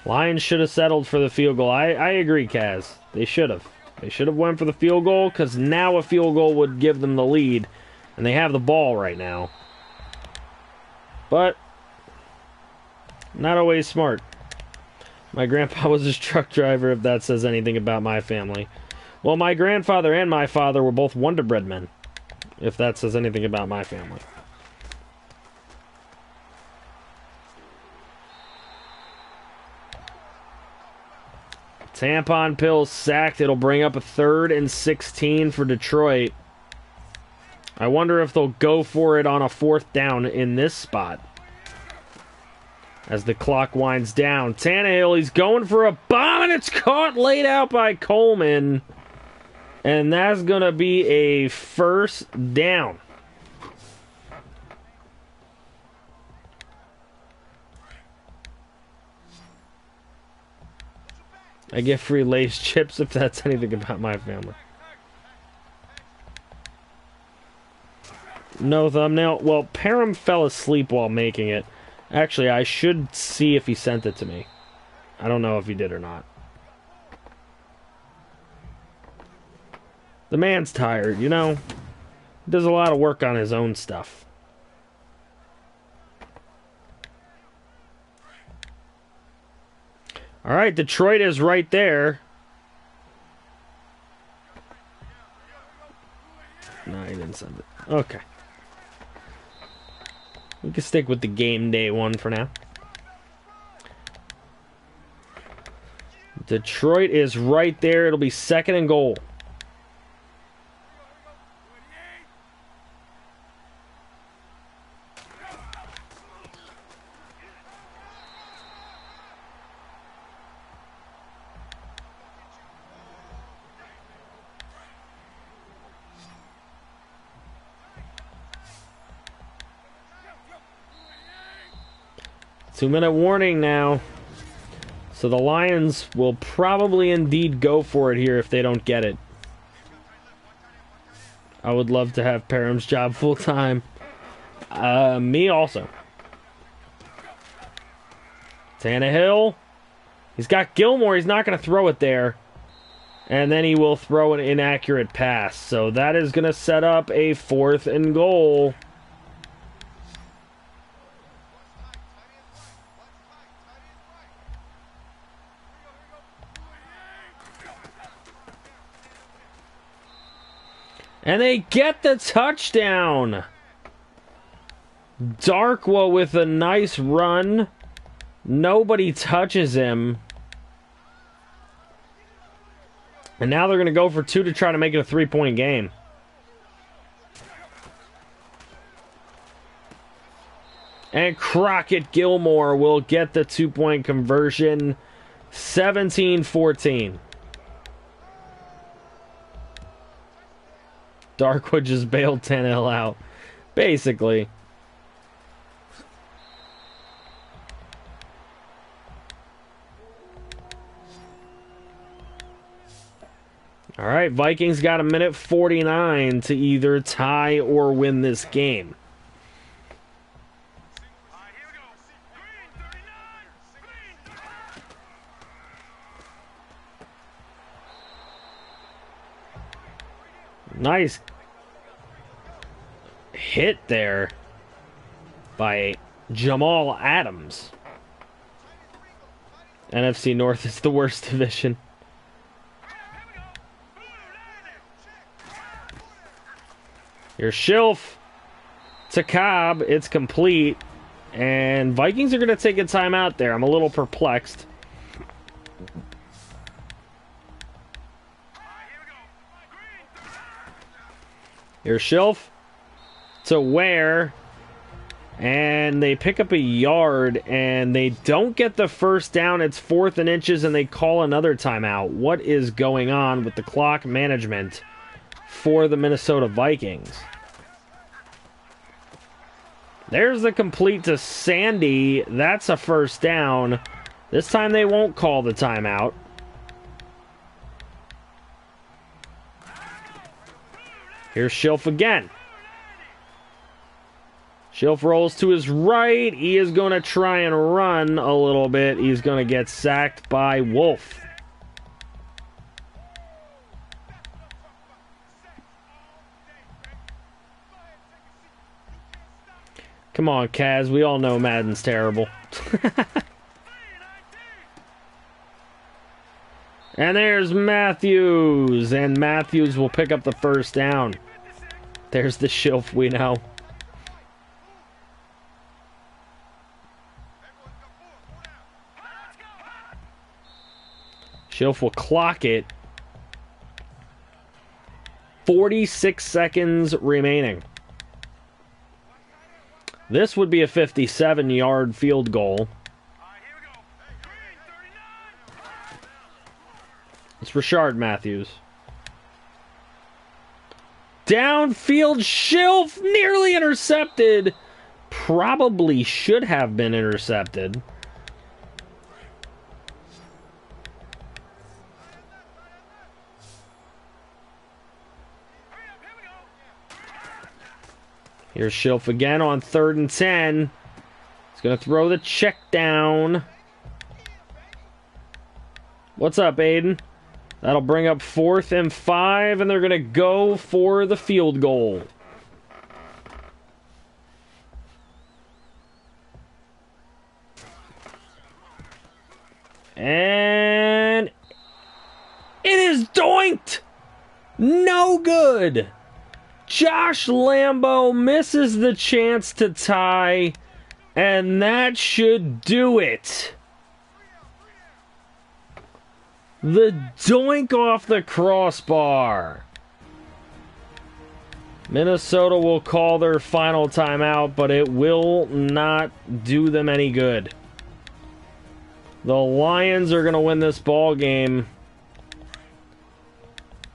Lions should have settled for the field goal. I agree, Kaz. They should have. They should have went for the field goal, because now a field goal would give them the lead. And they have the ball right now. But not always smart. My grandpa was his truck driver, if that says anything about my family. Well, my grandfather and my father were both Wonder Bread men, if that says anything about my family. Tampon pill sacked. It'll bring up a 3rd and 16 for Detroit. I wonder if they'll go for it on a 4th down in this spot. As the clock winds down, Tannehill, he's going for a bomb, and it's caught, laid out by Coleman. And that's going to be a first down. I get free Lay's chips if that's anything about my family. No thumbnail. Well, Param fell asleep while making it. Actually, I should see if he sent it to me. I don't know if he did or not. The man's tired, you know? He does a lot of work on his own stuff. Alright, Detroit is right there. No, he didn't send it. Okay. We can stick with the game day one for now. Detroit is right there. It'll be 2nd and goal. 2-minute warning now. So the Lions will probably indeed go for it here if they don't get it. I would love to have Parham's job full time. Me also. Tannehill. He's got Gilmore. He's not going to throw it there. And then he will throw an inaccurate pass. So that is going to set up a 4th and goal. And they get the touchdown. Darkwa with a nice run. Nobody touches him. And now they're going to go for 2 to try to make it a 3-point game. And Crockett Gilmore will get the 2-point conversion. 17-14. Darkwood just bailed Tannehill out. Basically. All right, Vikings got a minute 49 to either tie or win this game. Nice hit there by Jamal Adams. NFC North is the worst division. Here's Schilf to Cobb. It's complete. And Vikings are going to take a timeout there. I'm a little perplexed. Here's Schilf to Ware. And they pick up a yard. And they don't get the first down. It's 4th and inches. And they call another timeout. What is going on with the clock management for the Minnesota Vikings? There's the complete to Sandy. That's a first down. This time they won't call the timeout. Here's Schilf again. Schilf rolls to his right. He is going to try and run a little bit. He's going to get sacked by Wolf. Come on, Kaz. We all know Madden's terrible. And there's Matthews. And Matthews will pick up the first down. There's the Schilf we know. Schilf will clock it. 46 seconds remaining. This would be a 57-yard field goal. It's Rashard Matthews. Downfield, Schilf nearly intercepted. Probably should have been intercepted. Here's Schilf again on 3rd and 10. He's going to throw the check down. What's up, Aiden? That'll bring up 4th and 5, and they're going to go for the field goal. And it is doinked! No good! Josh Lambo misses the chance to tie, and that should do it. The doink off the crossbar. Minnesota will call their final timeout, but it will not do them any good. The Lions are going to win this ball game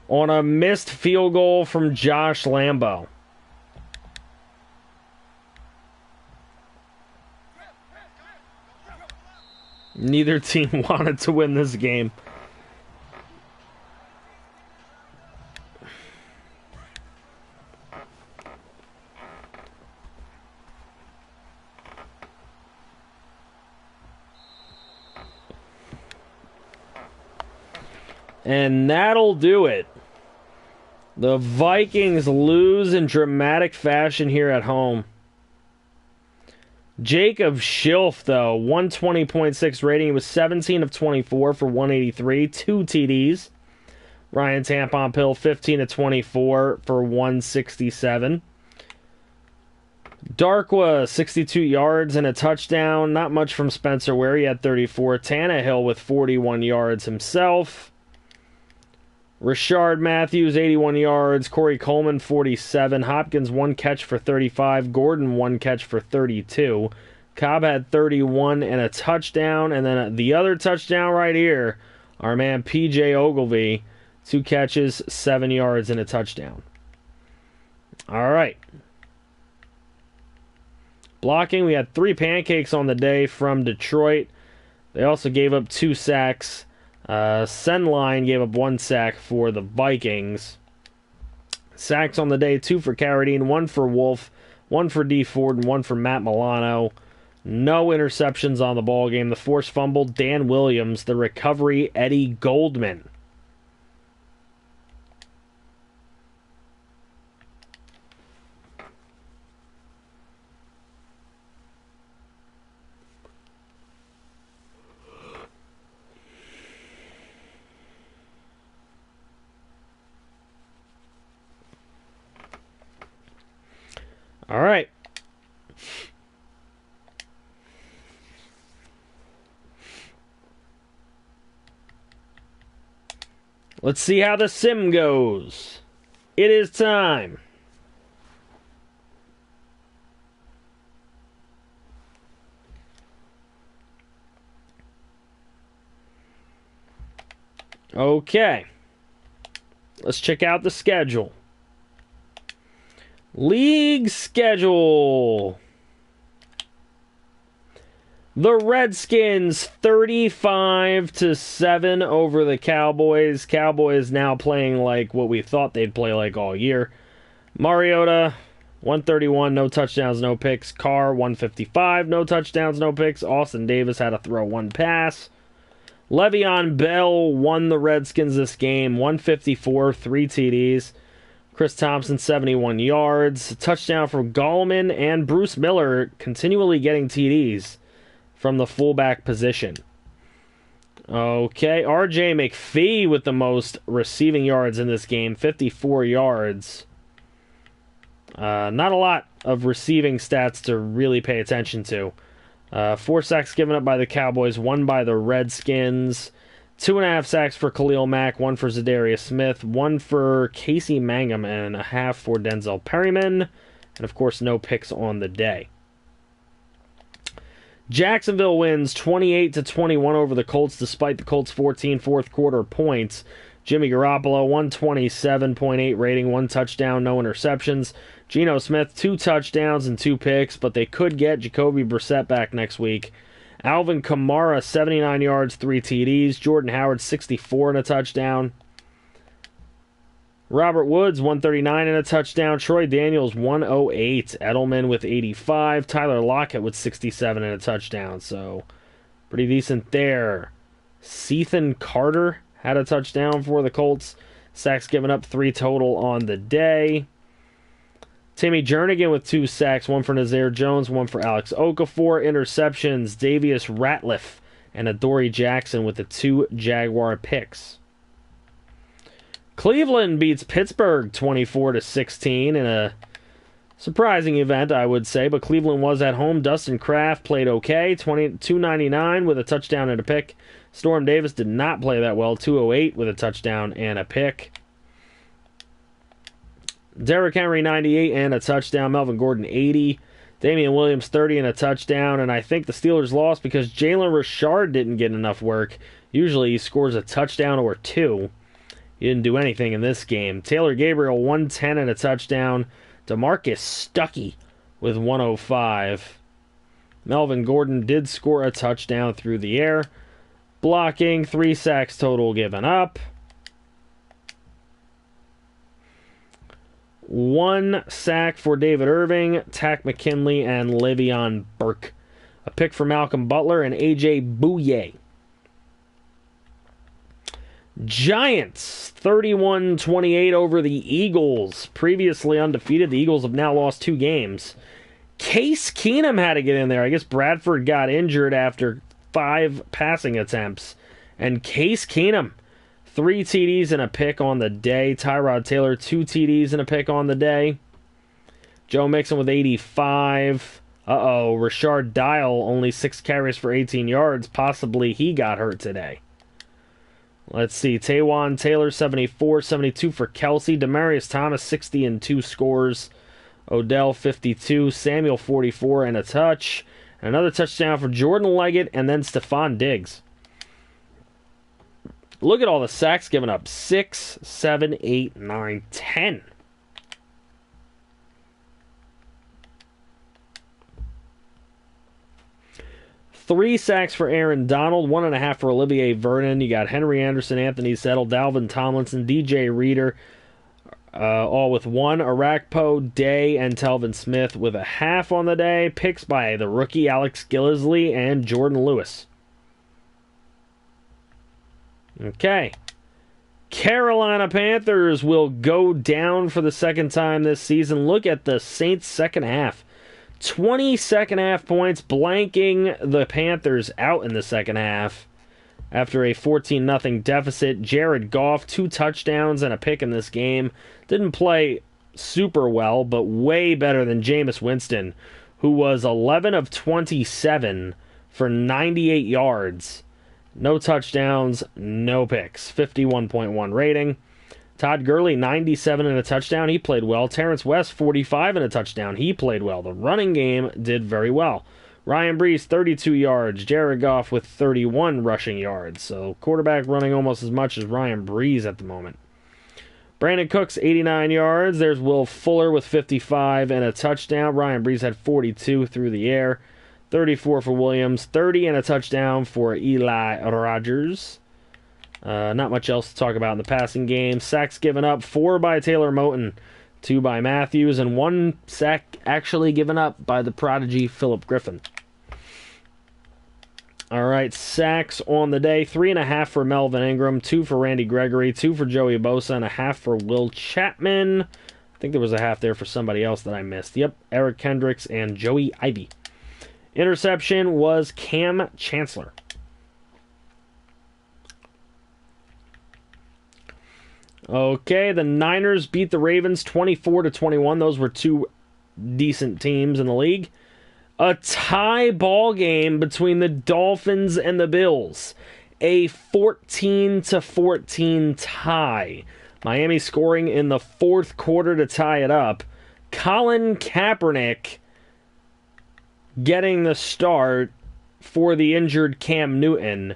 on a missed field goal from Josh Lambo. Neither team wanted to win this game. And that'll do it. The Vikings lose in dramatic fashion here at home. Jacob Schilf, though, 120.6 rating. He was 17 of 24 for 183, 2 TDs. Ryan Tampon-Pill, 15 of 24 for 167. Darkwa, 62 yards and a touchdown. Not much from Spencer Ware. He had 34. Tannehill with 41 yards himself. Rashard Matthews, 81 yards. Corey Coleman, 47. Hopkins, 1 catch for 35. Gordon, 1 catch for 32. Cobb had 31 and a touchdown. And then the other touchdown right here, our man P.J. Ogilvy, 2 catches, 7 yards, and a touchdown. All right. Blocking, we had 3 pancakes on the day from Detroit. They also gave up 2 sacks. Senline gave up 1 sack for the Vikings. Sacks on the day, 2 for Carradine, 1 for Wolf, 1 for D. Ford, and 1 for Matt Milano. No interceptions on the ball game. The forced fumble, Dan Williams. The recovery, Eddie Goldman. All right. Let's see how the sim goes. It is time. Okay. Let's check out the schedule. League schedule. The Redskins 35-7 over the Cowboys. Cowboys now playing like what we thought they'd play like all year. Mariota 131, no touchdowns, no picks. Carr 155, no touchdowns, no picks. Austin Davis had to throw 1 pass. Le'Veon Bell won the Redskins this game, 154, 3 TDs. Chris Thompson, 71 yards. A touchdown from Gallman and Bruce Miller continually getting TDs from the fullback position. Okay, RJ McPhee with the most receiving yards in this game, 54 yards. Not a lot of receiving stats to really pay attention to. 4 sacks given up by the Cowboys, 1 by the Redskins. 2.5 sacks for Khalil Mack, 1 for Zadarius Smith, 1 for Casey Mangum, and a half for Denzel Perryman. And, of course, no picks on the day. Jacksonville wins 28-21 over the Colts, despite the Colts' 14 fourth-quarter points. Jimmy Garoppolo, 127.8 rating, 1 touchdown, no interceptions. Geno Smith, 2 touchdowns and 2 picks, but they could get Jacoby Brissett back next week. Alvin Kamara, 79 yards, 3 TDs. Jordan Howard, 64 and a touchdown. Robert Woods, 139 and a touchdown. Troy Daniels, 108. Edelman with 85. Tyler Lockett with 67 and a touchdown. So, pretty decent there. Sethan Carter had a touchdown for the Colts. Sacks given up, 3 total on the day. Timmy Jernigan with 2 sacks, 1 for Nazir Jones, 1 for Alex Okafor. Interceptions, Davius Ratliff and Adoree Jackson with the 2 Jaguar picks. Cleveland beats Pittsburgh 24-16 in a surprising event, I would say, but Cleveland was at home. Dustin Kraft played okay, 299 with a touchdown and a pick. Storm Davis did not play that well, 208 with a touchdown and a pick. Derrick Henry, 98 and a touchdown. Melvin Gordon, 80. Damian Williams, 30 and a touchdown. And I think the Steelers lost because Jalen Richard didn't get enough work. Usually he scores a touchdown or 2. He didn't do anything in this game. Taylor Gabriel, 110 and a touchdown. DeMarcus Stuckey with 105. Melvin Gordon did score a touchdown through the air. Blocking, 3 sacks total given up. 1 sack for David Irving, Tack McKinley, and Le'Veon Burke. A pick for Malcolm Butler and A.J. Bouye. Giants, 31-28 over the Eagles. Previously undefeated, the Eagles have now lost 2 games. Case Keenum had to get in there. I guess Bradford got injured after 5 passing attempts. And Case Keenum, 3 TDs and a pick on the day. Tyrod Taylor, 2 TDs and a pick on the day. Joe Mixon with 85. Rashard Dial, only 6 carries for 18 yards. Possibly he got hurt today. Let's see. Taywan Taylor, 74, 72 for Kelsey. Demaryius Thomas, 60 and 2 scores. Odell, 52. Samuel, 44 and a touch. And another touchdown for Jordan Leggett and then Stephon Diggs. Look at all the sacks given up. 6, 7, 8, 9, 10. Three sacks for Aaron Donald, 1.5 for Olivier Vernon. You got Henry Anderson, Anthony Settle, Dalvin Tomlinson, DJ Reader, all with 1. Arakpo, Day, and Telvin Smith with a half on the day. Picks by the rookie Alex Gillisley and Jordan Lewis. Okay. Carolina Panthers will go down for the second time this season. Look at the Saints' second half. 20 second half points, blanking the Panthers out in the second half. After a 14-0 deficit, Jared Goff, 2 touchdowns and a pick in this game. Didn't play super well, but way better than Jameis Winston, who was 11 of 27 for 98 yards. No touchdowns, no picks. 51.1 rating. Todd Gurley, 97 and a touchdown. He played well. Terrence West, 45 and a touchdown. He played well. The running game did very well. Ryan Brees, 32 yards. Jared Goff with 31 rushing yards. So quarterback running almost as much as Ryan Brees at the moment. Brandon Cooks, 89 yards. There's Will Fuller with 55 and a touchdown. Ryan Brees had 42 through the air. 34 for Williams. 30 and a touchdown for Eli Rogers. Not much else to talk about in the passing game. Sacks given up, 4 by Taylor Moton, 2 by Matthews, and 1 sack actually given up by the prodigy Philip Griffin. All right, sacks on the day. 3.5 for Melvin Ingram, 2 for Randy Gregory, 2 for Joey Bosa, and a half for Will Chapman. I think there was a half there for somebody else that I missed. Yep, Eric Kendricks and Joey Ivy. Interception was Cam Chancellor. Okay, the Niners beat the Ravens 24-21. Those were 2 decent teams in the league. A tie ball game between the Dolphins and the Bills. A 14-14 tie. Miami scoring in the 4th quarter to tie it up. Colin Kaepernick getting the start for the injured Cam Newton.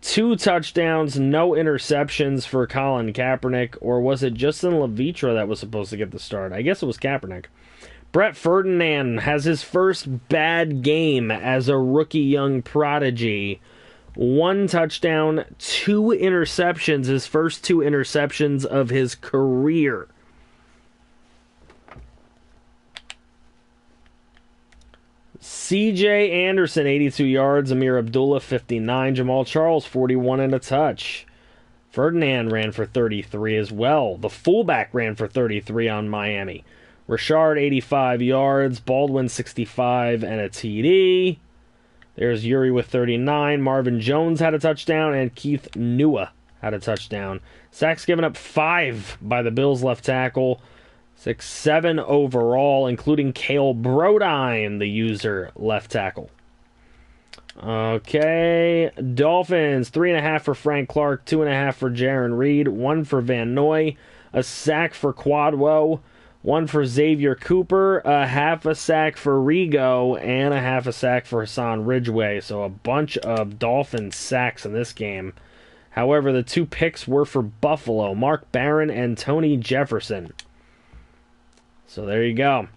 2 touchdowns, no interceptions for Colin Kaepernick, or was it Justin Levitra that was supposed to get the start? I guess it was Kaepernick. Brett Ferdinand has his first bad game as a rookie young prodigy. 1 touchdown, 2 interceptions, his first 2 interceptions of his career. C.J. Anderson, 82 yards. Amir Abdullah, 59. Jamal Charles, 41 and a touch. Ferdinand ran for 33 as well. The fullback ran for 33 on Miami. Rashard, 85 yards. Baldwin, 65 and a TD. There's Yuri with 39. Marvin Jones had a touchdown, and Keith Nua had a touchdown. Sacks given up 5 by the Bills left tackle. 6-7 overall, including Cale Brodine, the user left tackle. Okay, Dolphins, 3.5 for Frank Clark, 2.5 for Jaron Reed, 1 for Van Noy, a sack for Quadwo, 1 for Xavier Cooper, a half a sack for Rigo, and a half a sack for Hassan Ridgeway. So a bunch of Dolphins sacks in this game. However, the 2 picks were for Buffalo, Mark Barron and Tony Jefferson. So there you go.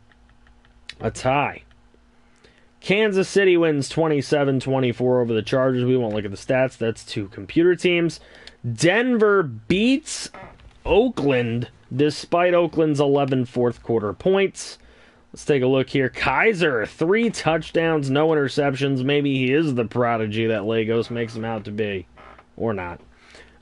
A tie. Kansas City wins 27-24 over the Chargers. We won't look at the stats. That's two computer teams. Denver beats Oakland despite Oakland's 11 fourth quarter points. Let's take a look here. Kaiser, 3 touchdowns, no interceptions. Maybe he is the prodigy that Lagos makes him out to be. Or not.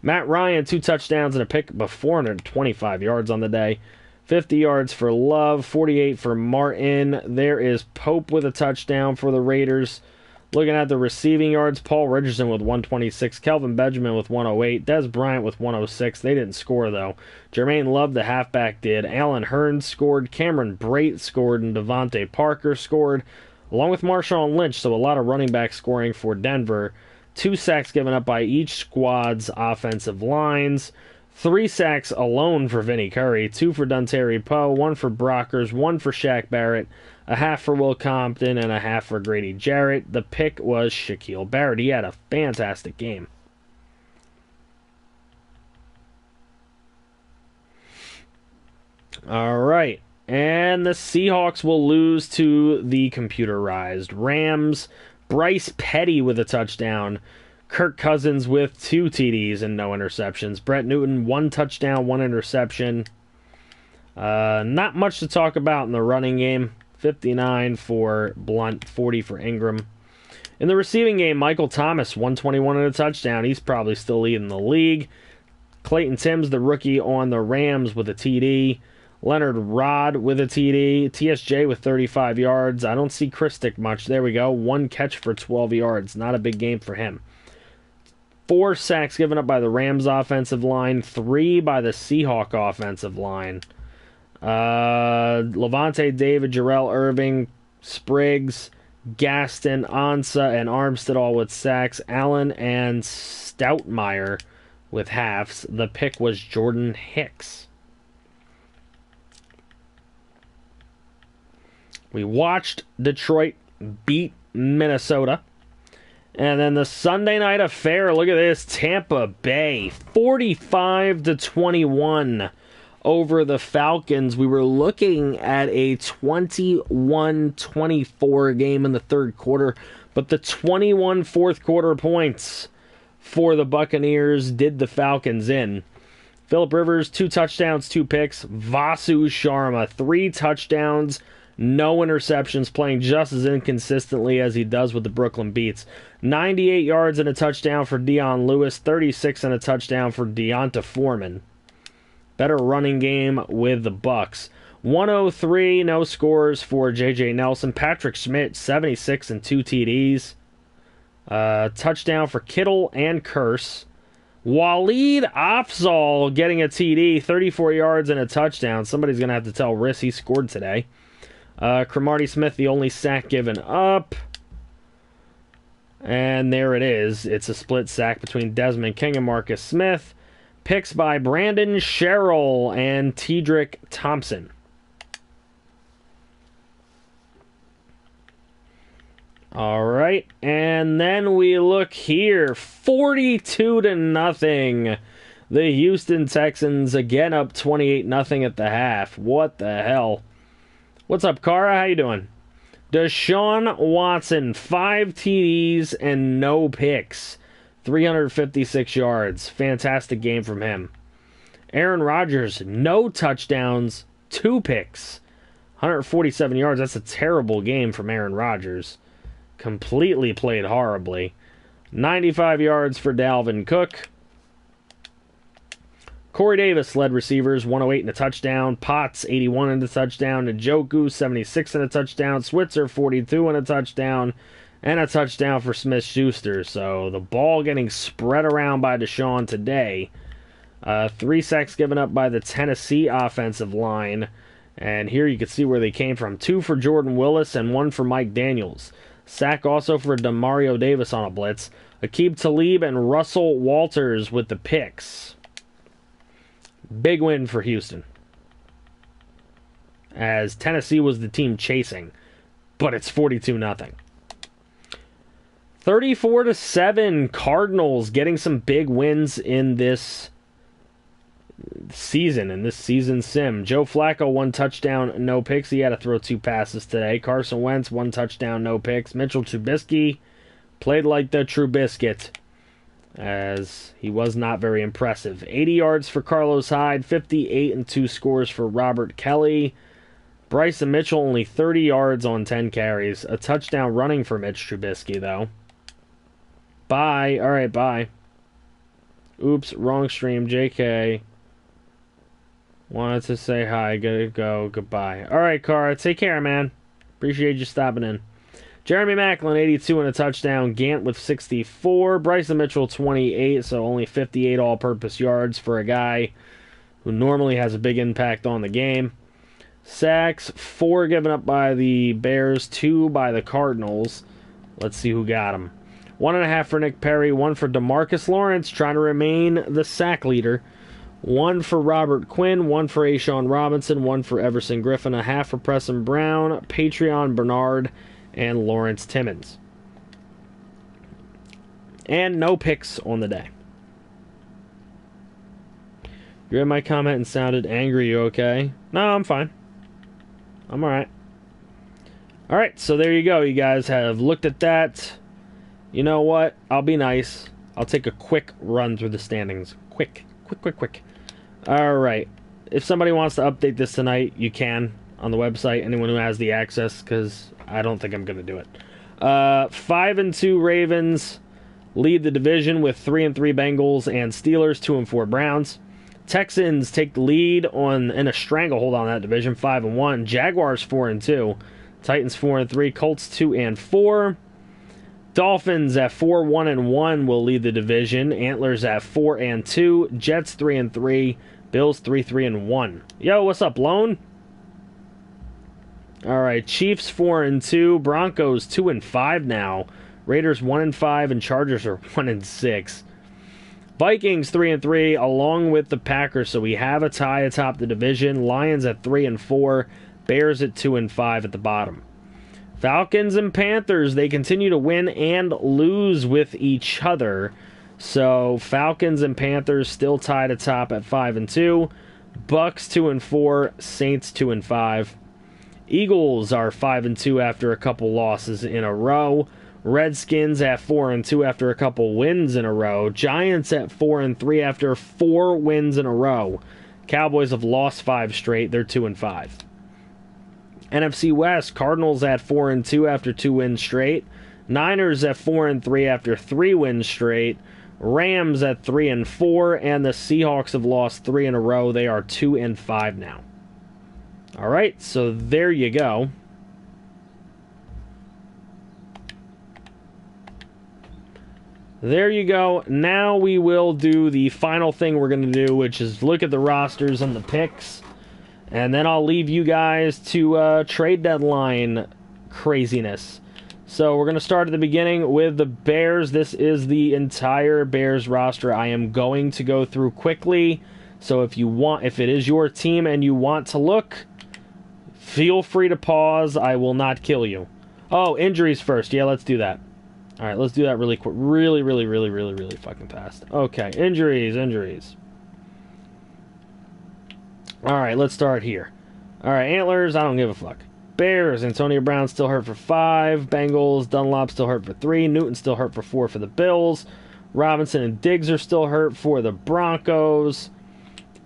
Matt Ryan, 2 touchdowns and a pick, but 425 yards on the day. 50 yards for Love, 48 for Martin. There is Pope with a touchdown for the Raiders. Looking at the receiving yards, Paul Richardson with 126, Kelvin Benjamin with 108, Des Bryant with 106. They didn't score, though. Jermaine Love, the halfback, did. Alan Hearns scored, Cameron Brate scored, and Devontae Parker scored, along with Marshawn Lynch, so a lot of running back scoring for Denver. 2 sacks given up by each squad's offensive lines. 3 sacks alone for Vinny Curry, 2 for Dontari Poe, 1 for Brockers, 1 for Shaq Barrett, a half for Will Compton, and a half for Grady Jarrett. The pick was Shaquille Barrett. He had a fantastic game. All right. And the Seahawks will lose to the computerized Rams. Bryce Petty with a touchdown. Kirk Cousins with 2 TDs and no interceptions. Brett Newton, 1 touchdown, 1 interception. Not much to talk about in the running game. 59 for Blunt, 40 for Ingram. In the receiving game, Michael Thomas, 121 and a touchdown. He's probably still leading the league. Clayton Timms, the rookie on the Rams, with a TD. Leonard Rod with a TD. TSJ with 35 yards. I don't see Christic much. There we go. 1 catch for 12 yards. Not a big game for him. 4 sacks given up by the Rams offensive line. 3 by the Seahawk offensive line. Levante David, Jarrell Irving, Spriggs, Gaston, Ansa, and Armstead all with sacks. Allen and Stoutmeyer with halves. The pick was Jordan Hicks. We watched Detroit beat Minnesota. And then the Sunday night affair, look at this. Tampa Bay, 45-21 over the Falcons. We were looking at a 21-24 game in the third quarter, but the 21 fourth quarter points for the Buccaneers did the Falcons in. Phillip Rivers, 2 touchdowns, 2 picks. Vasu Sharma, 3 touchdowns, no interceptions, playing just as inconsistently as he does with the Brooklyn Beats. 98 yards and a touchdown for Dion Lewis, 36 and a touchdown for Deonta Foreman. Better running game with the Bucks. 103, no scores for J.J. Nelson. Patrick Schmidt, 76 and 2 TDs. Touchdown for Kittle and Curse. Waleed Afzal getting a TD, 34 yards and a touchdown. Somebody's going to have to tell Riss he scored today. Cromartie Smith, the only sack given up. And there it is. It's a split sack between Desmond King and Marcus Smith. Picks by Brandon Sherrill and Tedrick Thompson. All right, and then we look here. 42-0. The Houston Texans again up 28-0 at the half. What the hell? What's up, Kara? How you doing? Deshaun Watson, 5 TDs and no picks. 356 yards. Fantastic game from him. Aaron Rodgers, no touchdowns, 2 picks. 147 yards. That's a terrible game from Aaron Rodgers. Completely played horribly. 95 yards for Dalvin Cook. Corey Davis led receivers, 108 and a touchdown. Potts, 81 and a touchdown. Njoku, 76 and a touchdown. Switzer, 42 and a touchdown. And a touchdown for Smith-Schuster. So the ball getting spread around by Deshaun today. 3 sacks given up by the Tennessee offensive line. And here you can see where they came from. 2 for Jordan Willis and 1 for Mike Daniels. Sack also for Demario Davis on a blitz. Aqib Talib and Russell Walters with the picks. Big win for Houston, as Tennessee was the team chasing, but it's 42-0. 34-7, Cardinals getting some big wins in this season in this season sim. Joe Flacco, 1 touchdown, no picks. He had to throw 2 passes today. Carson Wentz, 1 touchdown, no picks. Mitchell Trubisky played like the Trubiscuit, as he was not very impressive. 80 yards for Carlos Hyde, 58 and 2 scores for Robert Kelly. Bryson Mitchell only 30 yards on 10 carries. A touchdown running for Mitch Trubisky, though. Bye. All right, bye. Oops, wrong stream. JK. Wanted to say hi. Gotta go. Goodbye. All right, Cara. Take care, man. Appreciate you stopping in. Jeremy Maclin, 82 and a touchdown. Gant with 64. Bryson Mitchell, 28, so only 58 all-purpose yards for a guy who normally has a big impact on the game. Sacks, 4 given up by the Bears, 2 by the Cardinals. Let's see who got them. 1.5 for Nick Perry, 1 for DeMarcus Lawrence, trying to remain the sack leader. 1 for Robert Quinn, 1 for Ashawn Robinson, 1 for Everson Griffin, 0.5 for Preston Brown, Patreon Bernard, and Lawrence Timmons. And no picks on the day. You read my comment and sounded angry. You okay? No, I'm fine. I'm alright. Alright, so there you go. You guys have looked at that. You know what? I'll be nice. I'll take a quick run through the standings. Quick. Alright. If somebody wants to update this tonight, you can on the website. Anyone who has the access, because I don't think I'm going to do it. 5-2 Ravens lead the division with 3-3 Bengals and Steelers, 2-4 Browns. Texans take the lead in a stranglehold on that division, 5-1. Jaguars 4-2. Titans 4-3. Colts 2-4. Dolphins at 4-1-1 will lead the division. Antlers at 4-2. Jets 3-3. Bills 3-1. Yo, what's up, Lone? All right, Chiefs 4-2. Broncos 2-5 now. Raiders 1-5 and Chargers are 1-6. Vikings 3-3 along with the Packers, so we have a tie atop the division. Lions at 3-4. Bears at 2-5 at the bottom. Falcons and Panthers, they continue to win and lose with each other. So Falcons and Panthers still tied atop at 5-2. Bucks 2-4. Saints 2-5. Eagles are 5-2 after a couple losses in a row. Redskins at 4-2 after a couple wins in a row. Giants at 4-3 after 4 wins in a row. Cowboys have lost 5 straight. They're 2-5. NFC West, Cardinals at 4-2 after 2 wins straight. Niners at 4-3 after 3 wins straight. Rams at 3-4, and the Seahawks have lost 3 in a row. They are 2-5 now. All right, so there you go. There you go. Now we will do the final thing we're going to do, which is look at the rosters and the picks. And then I'll leave you guys to trade deadline craziness. So we're going to start at the beginning with the Bears. This is the entire Bears roster. I am going to go through quickly. So if it is your team and you want to look, feel free to pause. I will not kill you. Oh, injuries first. Yeah, let's do that. All right, let's do that really quick. Really fucking fast. Okay, injuries. All right, let's start here. All right, Antlers, I don't give a fuck. Bears, Antonio Brown still hurt for 5. Bengals, Dunlop still hurt for 3. Newton still hurt for 4 for the Bills. Robinson and Diggs are still hurt for the Broncos.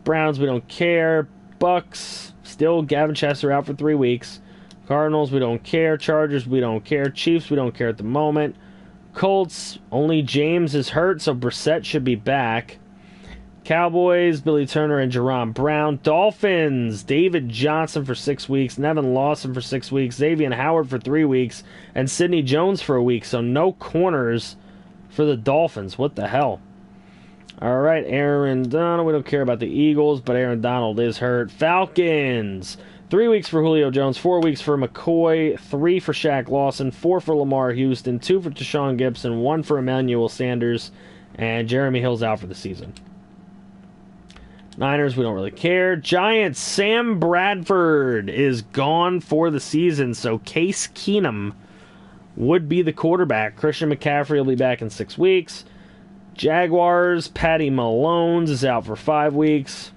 Browns, we don't care. Bucks, still Gavin Chester out for 3 weeks. Cardinals, we don't care. Chargers, we don't care. Chiefs, we don't care at the moment. Colts, only James is hurt, so Brissett should be back. Cowboys, Billy Turner and Jerron Brown. Dolphins, David Johnson for 6 weeks. Nevin Lawson for 6 weeks. Xavier Howard for 3 weeks. And Sidney Jones for a week. So no corners for the Dolphins. What the hell? All right, Aaron Donald. We don't care about the Eagles, but Aaron Donald is hurt. Falcons, 3 weeks for Julio Jones. 4 weeks for McCoy. 3 for Shaq Lawson. 4 for Lamar Houston. 2 for Deshaun Gibson. 1 for Emmanuel Sanders. And Jeremy Hill's out for the season. Niners, we don't really care. Giants, Sam Bradford is gone for the season, so Case Keenum would be the quarterback. Christian McCaffrey will be back in 6 weeks. Jaguars, Patty Malones is out for 5 weeks.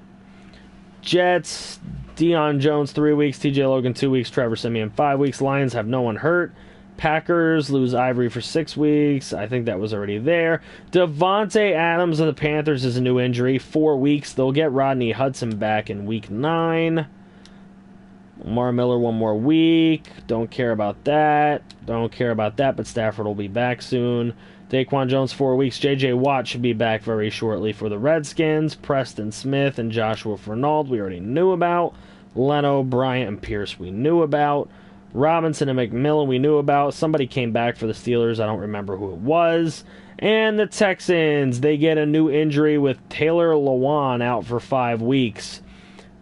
Jets, Deion Jones 3 weeks, TJ Logan 2 weeks, Trevor Siemian 5 weeks. Lions have no one hurt. Packers lose Ivory for 6 weeks. I think that was already there. Devontae Adams of the Panthers is a new injury. 4 weeks. They'll get Rodney Hudson back in week 9. Lamar Miller 1 more week. Don't care about that. Don't care about that, but Stafford will be back soon. Daquan Jones 4 weeks. J.J. Watt should be back very shortly for the Redskins. Preston Smith and Joshua Fernald we already knew about. Leno, Bryant, and Pierce we knew about. Robinson and McMillan we knew about. Somebody came back for the Steelers. I don't remember who it was. And the Texans, they get a new injury with Taylor Lewan out for 5 weeks.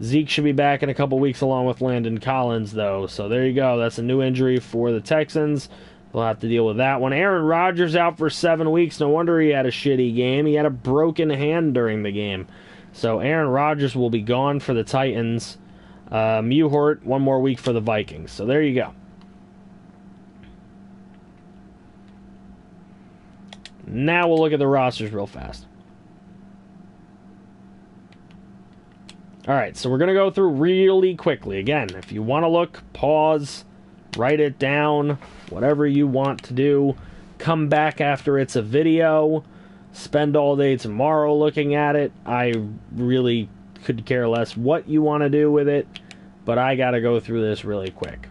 Zeke should be back in a couple weeks along with Landon Collins, though. So there you go. That's a new injury for the Texans. They'll have to deal with that one. Aaron Rodgers out for 7 weeks. No wonder he had a shitty game. He had a broken hand during the game. So Aaron Rodgers will be gone for the Titans. Mewhort, 1 more week for the Vikings. So there you go. Now we'll look at the rosters real fast. Alright, so we're going to go through really quickly. Again, if you want to look, pause, write it down, whatever you want to do. Come back after it's a video. Spend all day tomorrow looking at it. I really could care less what you want to do with it, but I got to go through this really quick.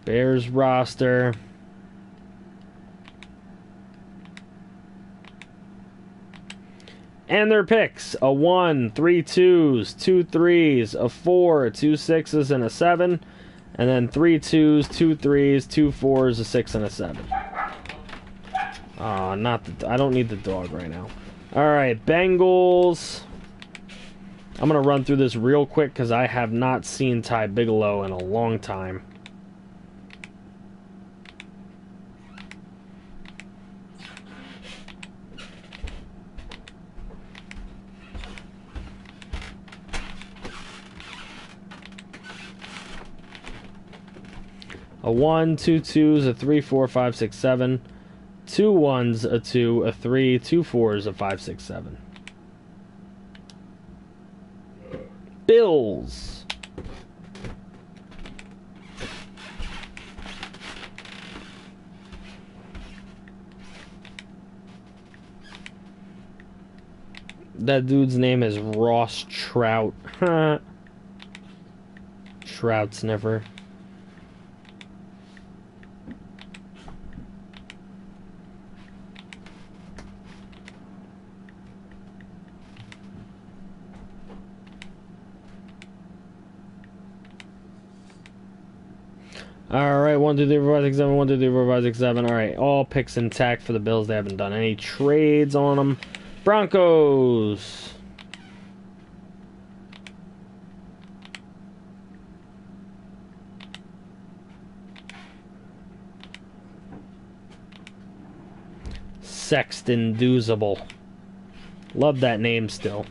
Bears roster. And their picks: a 1, 3 2s, 2 3s, a 4, 2 6s, and a 7. And then 3 2s, 2 3s, 2 4s, a 6, and a 7. I don't need the dog right now. Alright, Bengals. I'm going to run through this real quick because I have not seen Ty Bigelow in a long time. A 1, 2 2s, a 3 4 5 6 7, 2 1s, a 2, a 3, 2 4s, a 5 6 7. Bills. That dude's name is Ross Trout. Trout sniffer. Alright, 1 2 3 4 5 6 7, 1 2 3 4 5 6 7. Alright, all picks intact for the Bills. They haven't done any trades on them. Broncos. Sexton Doozable. Love that name still.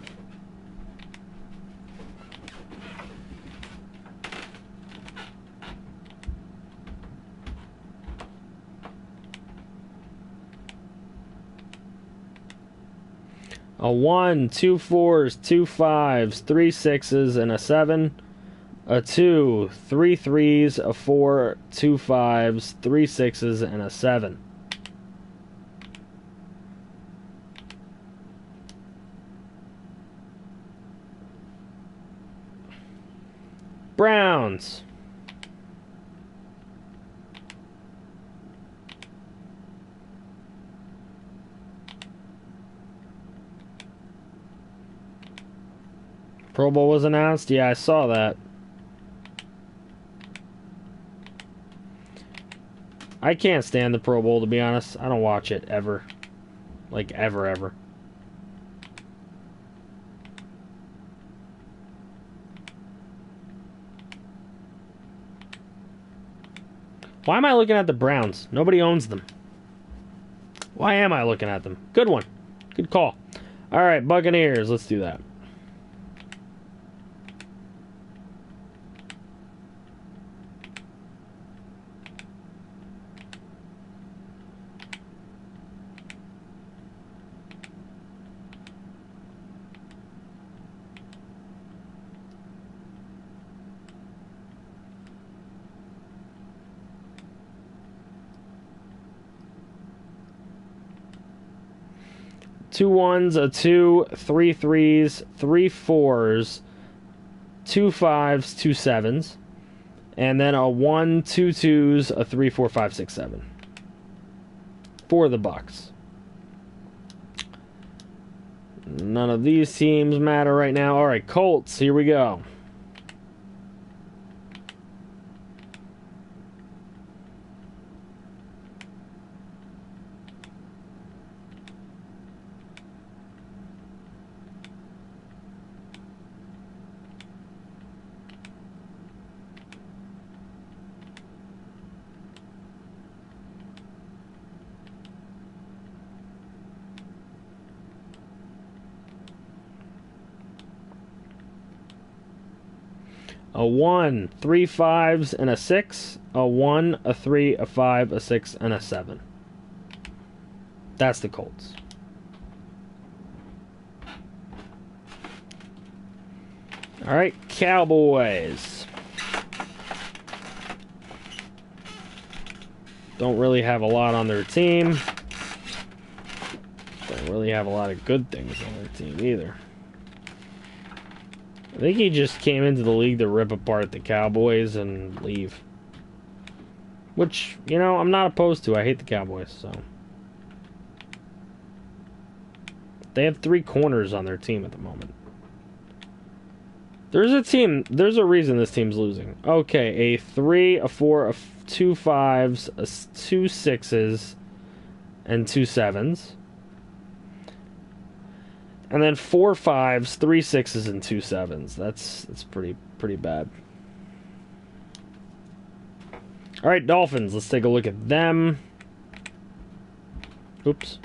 A 1, 2 4s, 2 5s, 3 6s, and a 7. A 2, 3 3s, a 4, 2 5s, 3 6s, and a 7. Browns. Pro Bowl was announced? Yeah, I saw that. I can't stand the Pro Bowl, to be honest. I don't watch it, ever. Like, ever. Why am I looking at the Browns? Nobody owns them. Why am I looking at them? Good one. Good call. Alright, Buccaneers. Let's do that. 2 1s, a 2, 3 3s, 3 4s, 2 5s, 2 7s, and then a 1, 2 2s, a 3 4 5 6 7 for the Bucks. None of these teams matter right now. All right, Colts, here we go. A 1, 3 5s, and a 6. A 1, a 3, a 5, a 6, and a 7. That's the Colts. All right, Cowboys. Don't really have a lot on their team. Don't really have a lot of good things on their team either. I think he just came into the league to rip apart the Cowboys and leave. Which, you know, I'm not opposed to. I hate the Cowboys, so. They have 3 corners on their team at the moment. There's a reason this team's losing. Okay, a 3, a 4, a 2 5s, a 2 6s, and 2 7s. And then 4 5s, 3 6s, and 2 7s. That's pretty bad. All right, Dolphins. Let's take a look at them. Oops.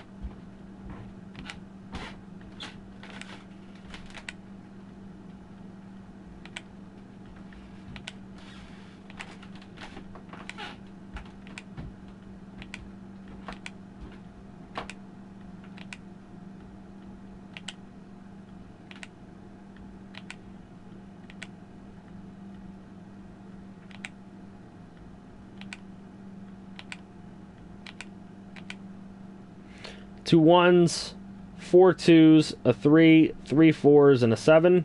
Two 1s, 4 2s, a 3, 3 4s, and a 7.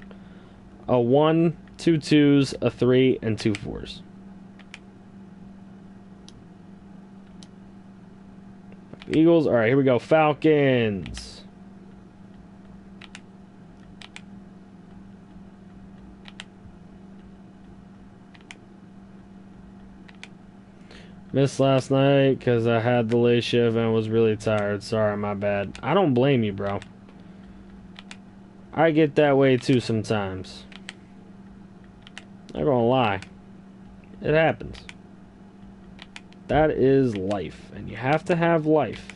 A 1, 2 2s, a 3, and 2 4s. Eagles. All right, here we go. Falcons. Missed last night because I had the late shift and was really tired. Sorry, my bad. I don't blame you, bro. I get that way too sometimes. Not gonna lie. It happens. That is life, and you have to have life.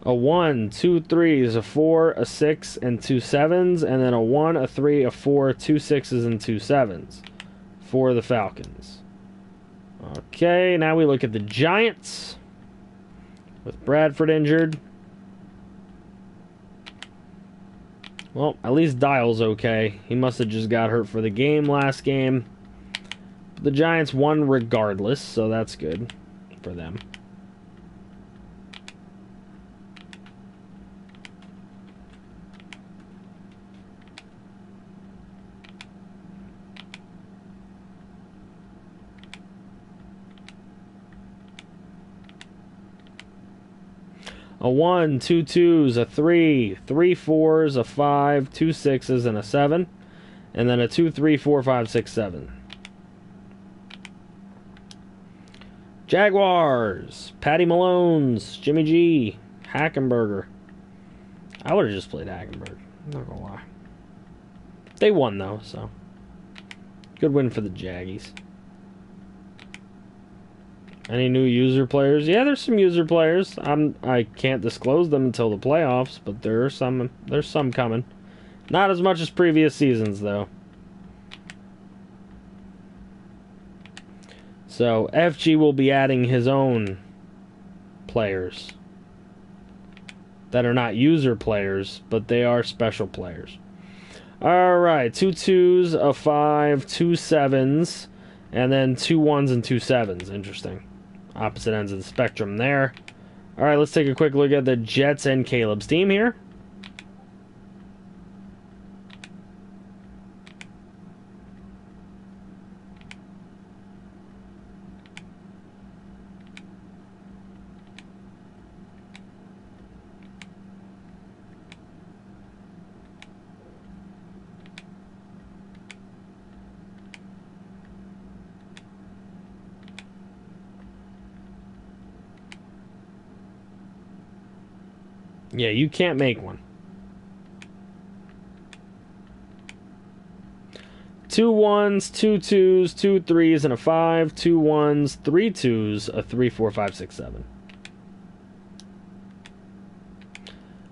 A 1, 2 3s, a 4, a 6, and 2 7s, and then a 1, a 3, a 4, 2 6s, and 2 7s for the Falcons. Okay, now we look at the Giants with Bradford injured. Well, at least Dial's okay. He must have just got hurt for the game last game. The Giants won regardless, so that's good for them. A 1, 2 2s, a 3, 3 4s, a 5, 2 6s, and a 7. And then a 2, 3, 4, 5, 6, 7. Jaguars. Patty Malone's. Jimmy G. Hackenberger. I would have just played Hackenberg. I'm not going to lie. They won, though, so. Good win for the Jaggies. Any new user players? Yeah, there's some user players. I can't disclose them until the playoffs, but there's some coming. Not as much as previous seasons, though. So, FG will be adding his own players that are not user players, but they are special players. Alright, 2 2s, a 5, 2 7s, and then 2 1s and 2 7s. Interesting. Opposite ends of the spectrum there. All right, let's take a quick look at the Jets and Caleb's team here. Yeah, you can't make one. 2 1s, 2 2s, 2 3s, and a 5. 2 1s, 3 2s, a 3, 4, 5, 6, 7.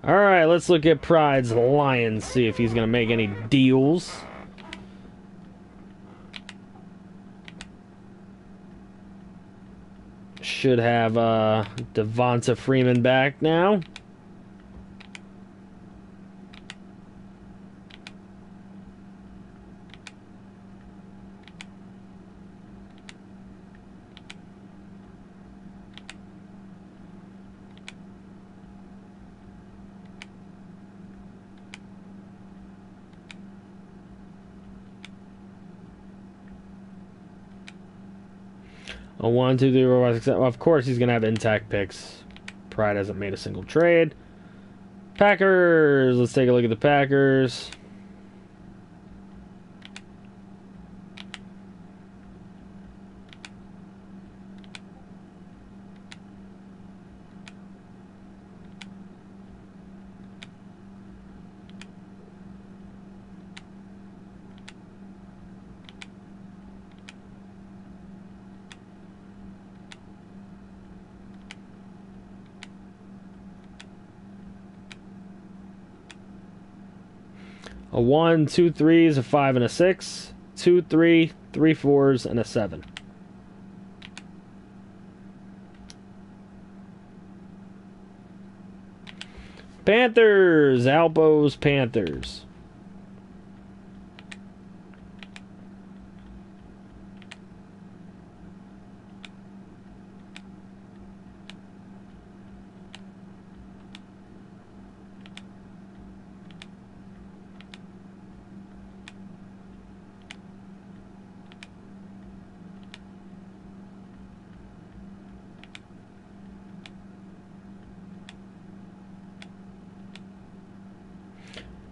All right, let's look at Pride's Lions, see if he's going to make any deals. Should have Devonta Freeman back now. A 1, 2, 3, 4, 5, 6, 7. Well, of course, he's going to have intact picks. Pride hasn't made a single trade. Packers. Let's take a look at the Packers. A 1, 2 3s, a 5, and a 6. 2 3, 3 4s, and a 7. Panthers. Albo's Panthers.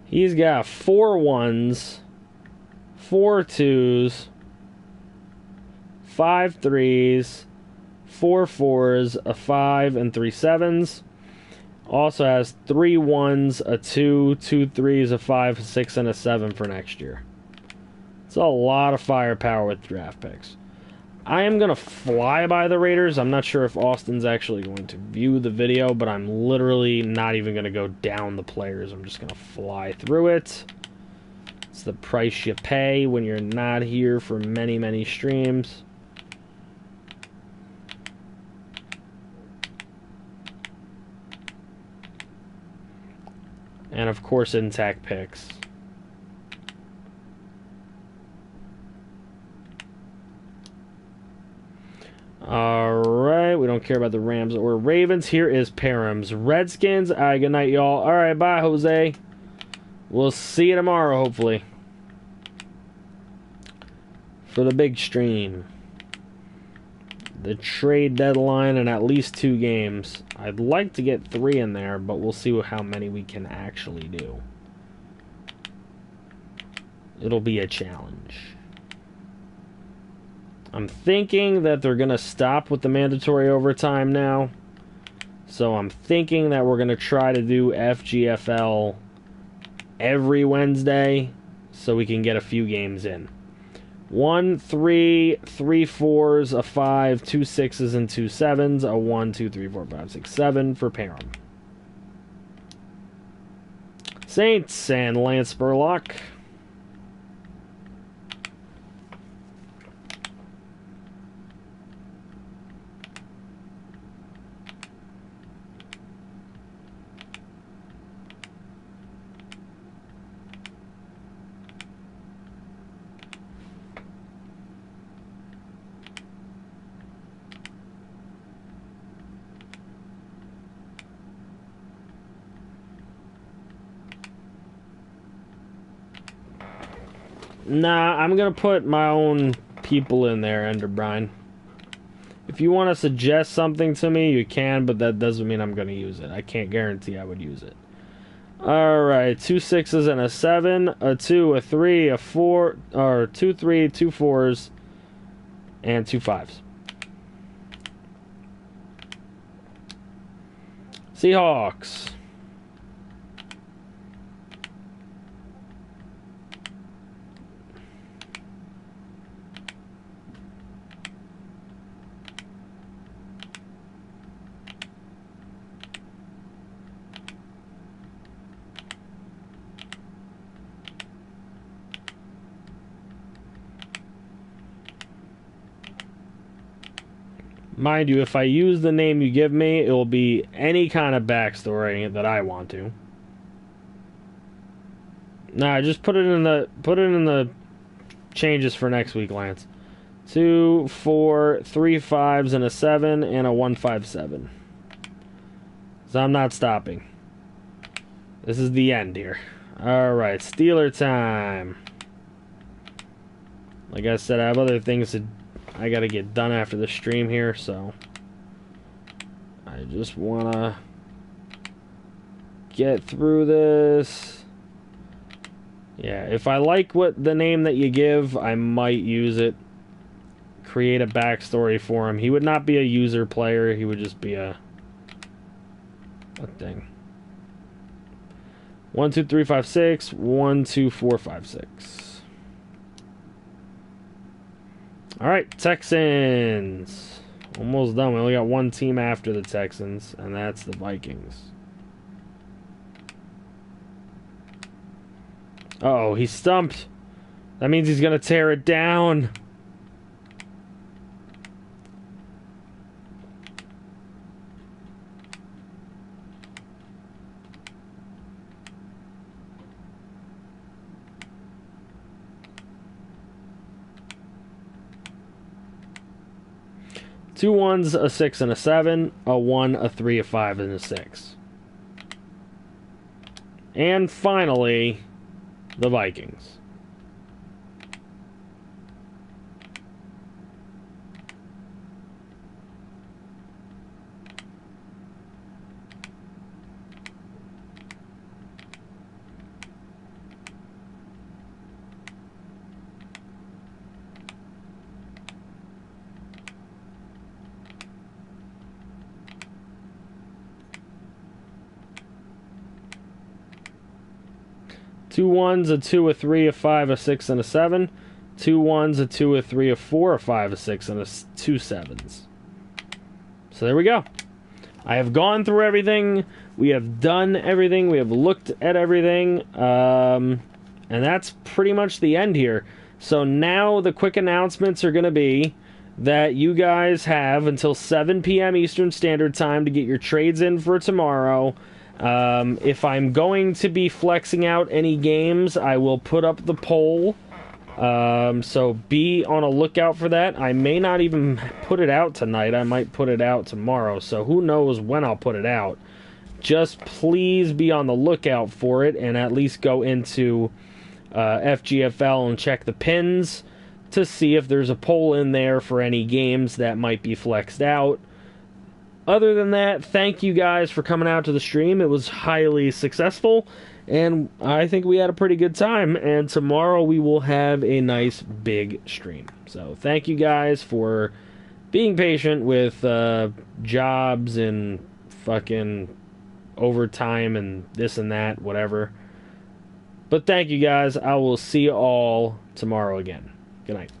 He's got 4 1s, 4 2s, 5 3s, 4 4s, a 5, and 3 7s. Also has 3 1s, a 2, 2 3s, a 5, a 6, and a 7 for next year. It's a lot of firepower with draft picks. I am going to fly by the Raiders. I'm not sure if Austin's actually going to view the video, but I'm literally not even going to go down the players. I'm just going to fly through it. It's the price you pay when you're not here for many, many streams. And, of course, intact picks. Alright, we don't care about the Rams or Ravens. Here is Parham's Redskins. Alright, good night, y'all. Alright, bye, Jose. We'll see you tomorrow, hopefully, for the big stream. The trade deadline and at least 2 games. I'd like to get 3 in there, but we'll see how many we can actually do. It'll be a challenge. I'm thinking that they're going to stop with the mandatory overtime now. So I'm thinking that we're going to try to do FGFL every Wednesday so we can get a few games in. 1 3, 3 4s, a 5, 2 6s, and 2 7s. A 1, 2, 3, 4, 5, 6, 7 for Parham. Saints and Lance Spurlock. Nah, I'm going to put my own people in there, Enderbrine. If you want to suggest something to me, you can, but that doesn't mean I'm going to use it. I can't guarantee I would use it. Alright, 2 6s and a 7, a 2, a 3, a 4, or 2 3, 2 4s, and 2 5s. Seahawks. Mind you, if I use the name you give me, it will be any kind of backstory that I want to. Nah, just put it in the changes for next week, Lance. 2 4 3 5s and a 7 and a 1 5 7. So I'm not stopping. This is the end here. Alright, Steeler time. Like I said, I have other things I gotta get done after the stream here, so I just wanna get through this. Yeah, if I like what the name that you give, I might use it. Create a backstory for him. He would not be a user player, he would just be a thing. 1 2 3 5 6, 1 2 4 5 6. Alright, Texans. Almost done. We only got one team after the Texans, and that's the Vikings. Uh-oh, he's stumped. That means he's going to tear it down. Two 1s, a 6 and a 7, a 1, a 3, a 5, and a 6. And finally, the Vikings. Two 1s, a 2, a 3, a 5, a 6, and a 7. Two 1s, a 2, a 3, a 4, a 5, a 6, and a 2 7s. So there we go. I have gone through everything. We have done everything. We have looked at everything. And that's pretty much the end here. So now the quick announcements are going to be that you guys have until 7 p.m. Eastern Standard Time to get your trades in for tomorrow. If I'm going to be flexing out any games, I will put up the poll. So be on a lookout for that. I may not even put it out tonight. I might put it out tomorrow. So who knows when I'll put it out. Just please be on the lookout for it and at least go into FGFL and check the pins to see if there's a poll in there for any games that might be flexed out. Other than that, thank you guys for coming out to the stream. It was highly successful, and I think we had a pretty good time. And tomorrow we will have a nice big stream. So thank you guys for being patient with jobs and fucking overtime and this and that, whatever. But thank you guys. I will see you all tomorrow again. Good night.